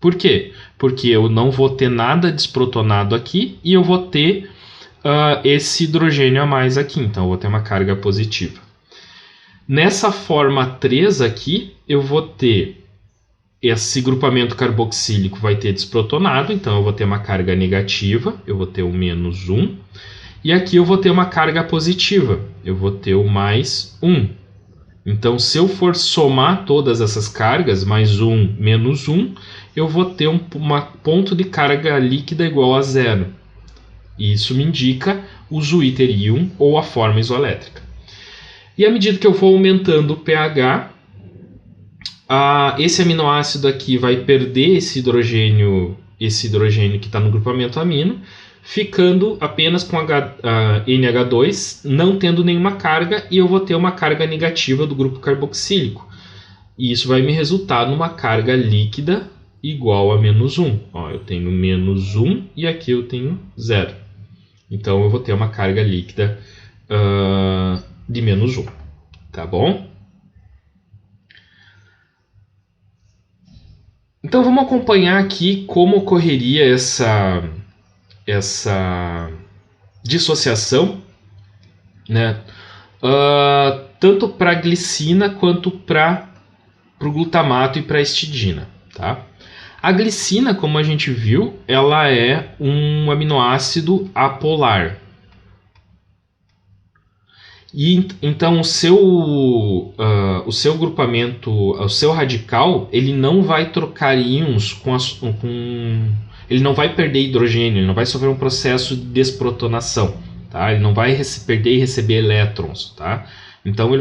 S1: Por quê? Porque eu não vou ter nada desprotonado aqui e eu vou ter esse hidrogênio a mais aqui, então eu vou ter uma carga positiva. Nessa forma 3 aqui, eu vou ter esse grupamento carboxílico vai ter desprotonado, então eu vou ter uma carga negativa, eu vou ter o menos 1. E aqui eu vou ter uma carga positiva, eu vou ter o mais 1. Então, se eu for somar todas essas cargas, mais 1, menos 1, eu vou ter um ponto de carga líquida igual a 0. E isso me indica o zwitterium ou a forma isoelétrica. E à medida que eu for aumentando o pH, esse aminoácido aqui vai perder esse hidrogênio que está no grupamento amino, ficando apenas com NH2, não tendo nenhuma carga, e eu vou ter uma carga negativa do grupo carboxílico. E isso vai me resultar numa carga líquida igual a menos 1. Ó, eu tenho menos 1 e aqui eu tenho 0. Então eu vou ter uma carga líquida de menos 1. Tá bom? Então vamos acompanhar aqui como ocorreria essa dissociação, né? Tanto para a glicina quanto para o glutamato e para a histidina. Tá? A glicina, como a gente viu, ela é um aminoácido apolar. E então o seu grupamento, o seu radical, ele não vai trocar íons ele não vai perder hidrogênio, ele não vai sofrer um processo de desprotonação, tá? Ele não vai perder e receber elétrons, tá? Então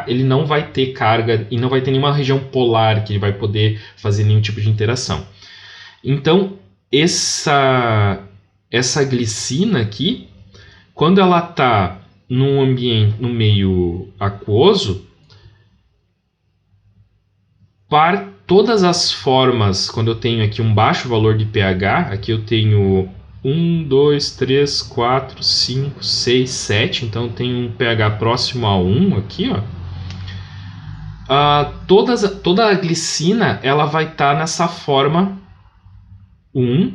S1: ele não vai ter carga e não vai ter nenhuma região polar que ele vai poder fazer nenhum tipo de interação. Então essa glicina aqui, quando ela está no ambiente, no meio aquoso, para todas as formas, quando eu tenho aqui um baixo valor de pH, aqui eu tenho 1, 2, 3, 4, 5, 6, 7, então eu tenho um pH próximo a 1 aqui, ó. Toda a glicina ela vai estar nessa forma 1,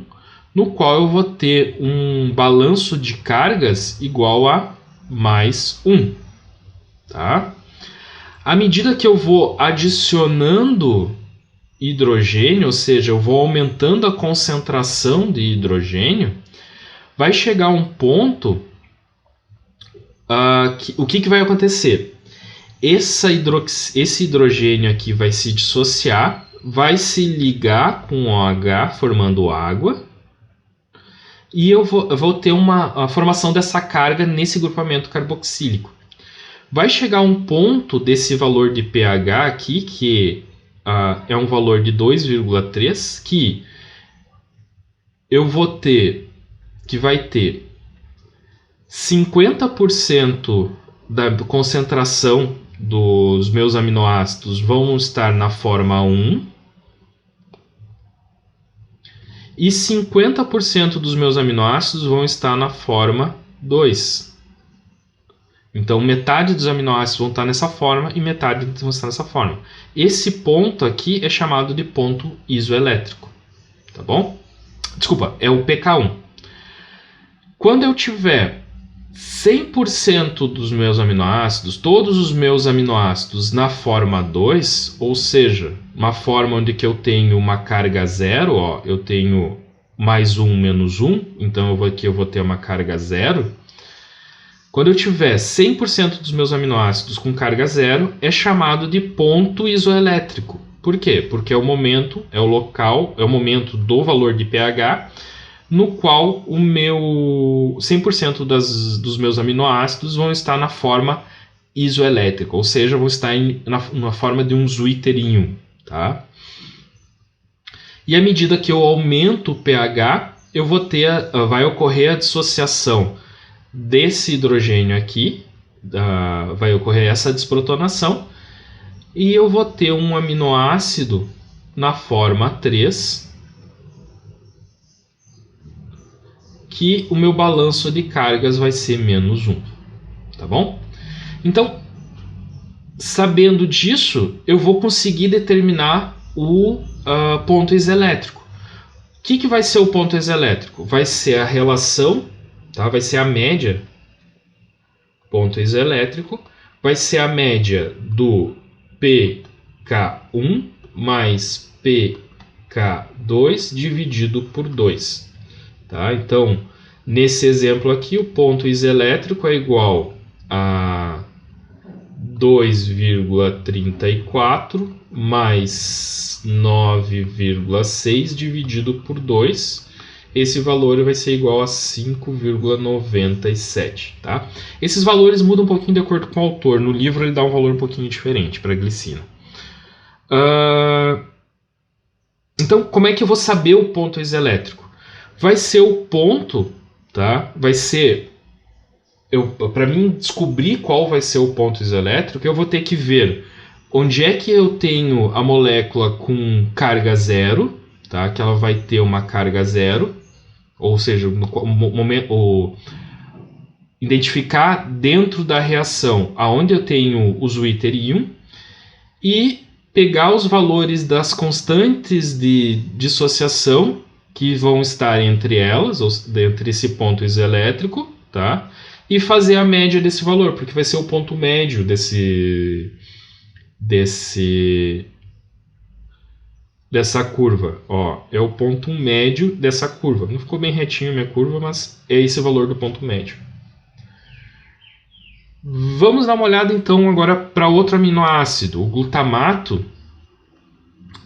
S1: no qual eu vou ter um balanço de cargas igual a mais 1. Tá? À medida que eu vou adicionando hidrogênio, ou seja, eu vou aumentando a concentração de hidrogênio, vai chegar um ponto o que vai acontecer? Esse hidrogênio aqui vai se dissociar, vai se ligar com OH formando água, e eu vou ter a formação dessa carga nesse grupamento carboxílico. Vai chegar um ponto desse valor de pH aqui, que é um valor de 2,3, que eu vou ter, que vai ter 50% da concentração dos meus aminoácidos vão estar na forma 1 e 50% dos meus aminoácidos vão estar na forma 2. Então, metade dos aminoácidos vão estar nessa forma e metade vão estar nessa forma. Esse ponto aqui é chamado de ponto isoelétrico. Tá bom? Desculpa, é o pK1. Quando eu tiver 100% dos meus aminoácidos, todos os meus aminoácidos na forma 2, ou seja, uma forma onde que eu tenho uma carga zero, ó, eu tenho mais 1 menos 1, então aqui eu vou ter uma carga zero. Quando eu tiver 100% dos meus aminoácidos com carga zero, é chamado de ponto isoelétrico. Por quê? Porque é o momento, é o local, é o momento do valor de pH, no qual o meu 100% dos meus aminoácidos vão estar na forma isoelétrica, ou seja, vão estar na forma de um zwitterium, tá? E à medida que eu aumento o pH, vai ocorrer a dissociação desse hidrogênio aqui, vai ocorrer essa desprotonação, e eu vou ter um aminoácido na forma 3, que o meu balanço de cargas vai ser menos 1, tá bom? Então, sabendo disso, eu vou conseguir determinar o ponto isoelétrico. que vai ser o ponto isoelétrico? Vai ser a relação, tá? Vai ser a média, ponto isoelétrico, vai ser a média do pK1 mais pK2 dividido por 2. Tá? Então, nesse exemplo aqui, o ponto isoelétrico é igual a 2,34 mais 9,6 dividido por 2. Esse valor vai ser igual a 5,97. Tá? Esses valores mudam um pouquinho de acordo com o autor. No livro ele dá um valor um pouquinho diferente para a glicina. Então, como é que eu vou saber o ponto isoelétrico? Vai ser o ponto, tá? Vai ser... Para mim descobrir qual vai ser o ponto isoelétrico, eu vou ter que ver onde é que eu tenho a molécula com carga zero, tá? Que ela vai ter uma carga zero, ou seja, identificar dentro da reação aonde eu tenho o Zwitter íon e pegar os valores das constantes de dissociação que vão estar entre elas, ou entre esse ponto isoelétrico, tá? E fazer a média desse valor, porque vai ser o ponto médio dessa curva. Ó, é o ponto médio dessa curva. Não ficou bem retinho a minha curva, mas é esse o valor do ponto médio. Vamos dar uma olhada então agora para outro aminoácido, o glutamato,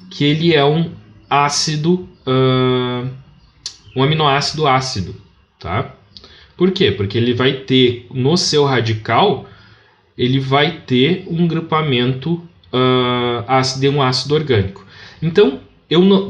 S1: que ele é um ácido, um aminoácido ácido, tá? Por quê? Porque ele vai ter, no seu radical, ele vai ter um grupamento de um ácido orgânico. Então,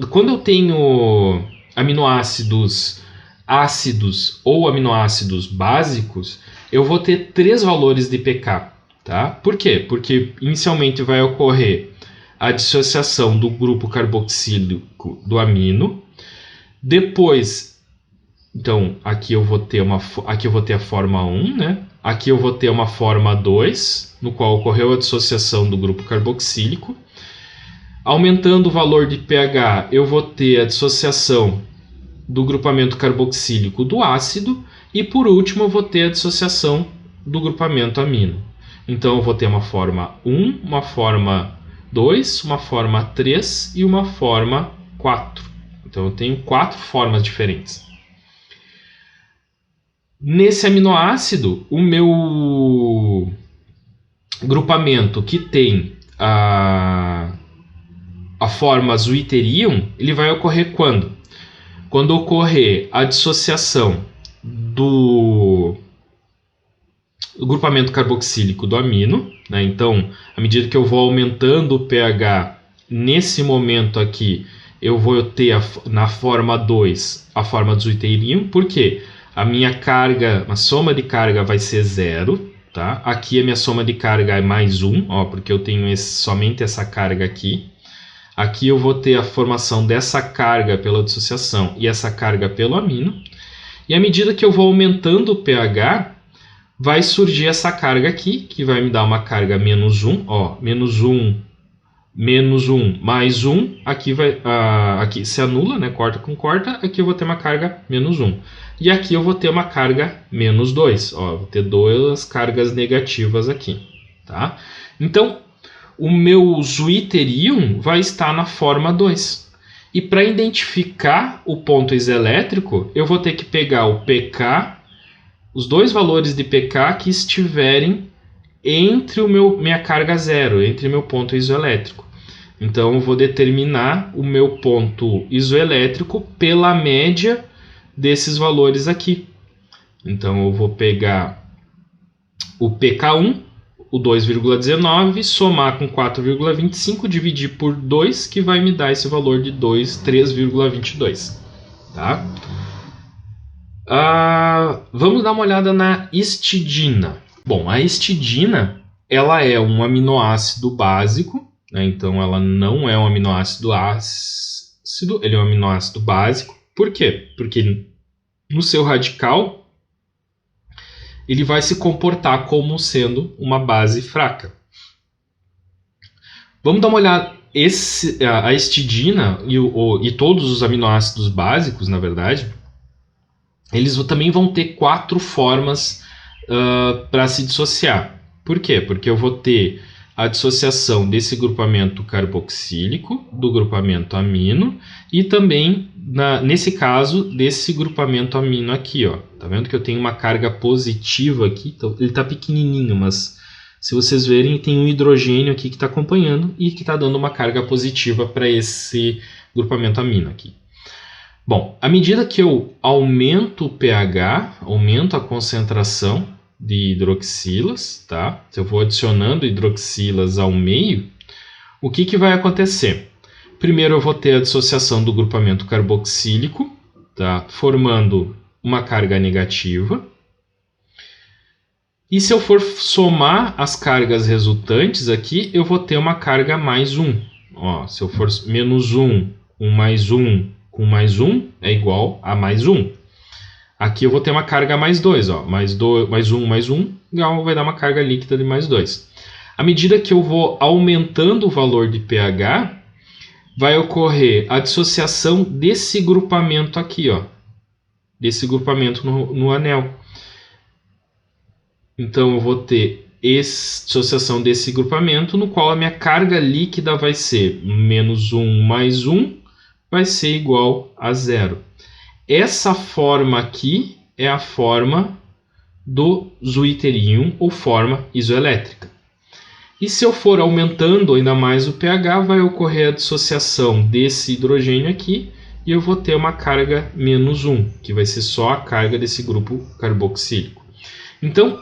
S1: quando eu tenho aminoácidos ácidos ou aminoácidos básicos, eu vou ter 3 valores de pK. Tá? Por quê? Porque inicialmente vai ocorrer a dissociação do grupo carboxílico do amino. Depois, então, aqui eu vou ter a forma 1, né? Aqui eu vou ter uma forma 2, no qual ocorreu a dissociação do grupo carboxílico. Aumentando o valor de pH, eu vou ter a dissociação do grupamento carboxílico do ácido. E por último, eu vou ter a dissociação do grupamento amino. Então, eu vou ter uma forma 1, uma forma 2, uma forma 3 e uma forma 4. Então, eu tenho 4 formas diferentes. Nesse aminoácido, o meu grupamento que tem a forma Zwitter íon, ele vai ocorrer quando? Quando ocorrer a dissociação do grupamento carboxílico do amino, né? Então, à medida que eu vou aumentando o pH, nesse momento aqui, eu vou ter na forma 2 a forma do Zwitter íon. Por quê? A minha carga, a soma de carga vai ser 0, tá? Aqui a minha soma de carga é mais 1, ó, porque eu tenho somente essa carga aqui. Aqui eu vou ter a formação dessa carga pela dissociação e essa carga pelo amino. E à medida que eu vou aumentando o pH, vai surgir essa carga aqui, que vai me dar uma carga menos 1, ó, menos 1, mais 1, aqui se anula, né, corta com corta, aqui eu vou ter uma carga menos 1. E aqui eu vou ter uma carga menos 2, ó, vou ter 2 cargas negativas aqui, tá? Então, o meu Zwitter íon vai estar na forma 2. E para identificar o ponto isoelétrico, eu vou ter que pegar o pK, os 2 valores de pK que estiverem entre minha carga zero, entre meu ponto isoelétrico. Então, eu vou determinar o meu ponto isoelétrico pela média desses valores aqui. Então, eu vou pegar o pK1, o 2,19, somar com 4,25, dividir por 2, que vai me dar esse valor de 3,22. Tá? Vamos dar uma olhada na histidina. Bom, a histidina, ela é um aminoácido básico, né? Então ela não é um aminoácido ácido, ele é um aminoácido básico. Por quê? Porque no seu radical, ele vai se comportar como sendo uma base fraca. Vamos dar uma olhada a histidina e todos os aminoácidos básicos, na verdade, eles também vão ter 4 formas para se dissociar. Por quê? Porque eu vou ter a dissociação desse grupamento carboxílico, do grupamento amino, e também, nesse caso, desse grupamento amino aqui. Ó. Tá vendo que eu tenho uma carga positiva aqui? Então, ele está pequenininho, mas se vocês verem, tem um hidrogênio aqui que está acompanhando e que está dando uma carga positiva para esse grupamento amino aqui. Bom, à medida que eu aumento o pH, aumento a concentração de hidroxilas, tá? Se eu vou adicionando hidroxilas ao meio, o que vai acontecer? Primeiro eu vou ter a dissociação do grupamento carboxílico, tá? Formando uma carga negativa. E se eu for somar as cargas resultantes aqui, eu vou ter uma carga mais 1. Ó, se eu for menos 1 com mais 1 com mais 1 é igual a mais 1. Aqui eu vou ter uma carga mais 2. Ó, mais 1 mais 1 vai dar uma carga líquida de mais 2. À medida que eu vou aumentando o valor de pH, vai ocorrer a dissociação desse grupamento aqui, ó, desse grupamento no anel. Então, eu vou ter dissociação desse grupamento, no qual a minha carga líquida vai ser menos 1 mais 1, vai ser igual a 0. Essa forma aqui é a forma do zwitterium, ou forma isoelétrica. E se eu for aumentando ainda mais o pH, vai ocorrer a dissociação desse hidrogênio aqui, e eu vou ter uma carga menos 1, que vai ser só a carga desse grupo carboxílico. Então,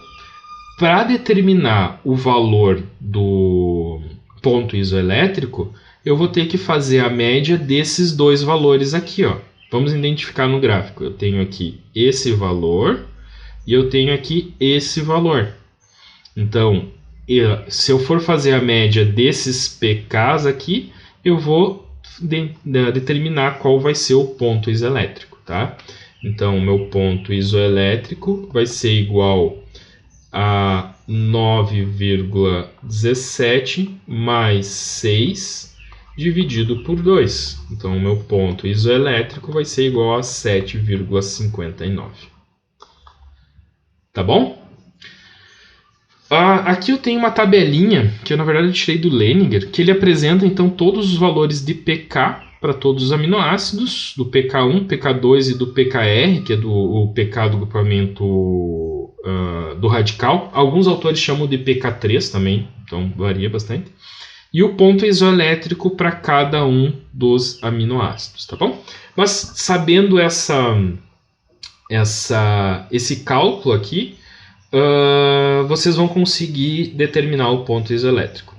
S1: para determinar o valor do ponto isoelétrico, eu vou ter que fazer a média desses dois valores aqui. Ó. Vamos identificar no gráfico. Eu tenho aqui esse valor e eu tenho aqui esse valor. Então, se eu for fazer a média desses pKs aqui, eu vou determinar qual vai ser o ponto isoelétrico. Tá? Então, o meu ponto isoelétrico vai ser igual a 9,17 mais 6 dividido por 2. Então, o meu ponto isoelétrico vai ser igual a 7,59. Tá bom? Aqui eu tenho uma tabelinha, que eu na verdade tirei do Leninger, que ele apresenta então todos os valores de pK para todos os aminoácidos, do pK1, pK2 e do pKr, que é o pK do grupamento do radical. Alguns autores chamam de pK3 também, então varia bastante. E o ponto isoelétrico para cada um dos aminoácidos, tá bom? Mas sabendo esse cálculo aqui, vocês vão conseguir determinar o ponto isoelétrico.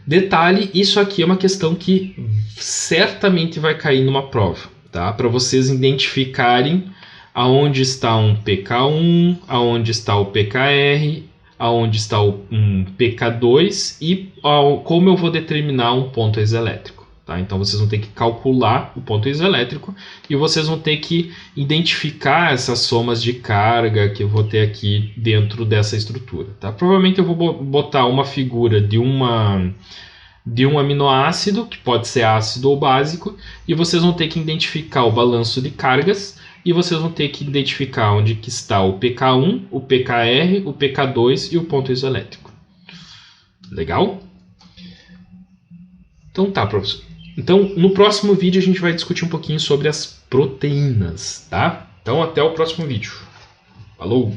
S1: Detalhe, isso aqui é uma questão que certamente vai cair numa prova, tá? Para vocês identificarem aonde está um pK1, aonde está o pKr, aonde está um pK2 e como eu vou determinar um ponto isoelétrico. Tá? Então vocês vão ter que calcular o ponto isoelétrico e vocês vão ter que identificar essas somas de carga que eu vou ter aqui dentro dessa estrutura. Tá? Provavelmente eu vou botar uma figura de um aminoácido, que pode ser ácido ou básico, e vocês vão ter que identificar o balanço de cargas e vocês vão ter que identificar onde que está o pK1, o pKr, o pK2 e o ponto isoelétrico. Legal? Então tá, professor. Então, no próximo vídeo a gente vai discutir um pouquinho sobre as proteínas, tá? Então, até o próximo vídeo. Falou!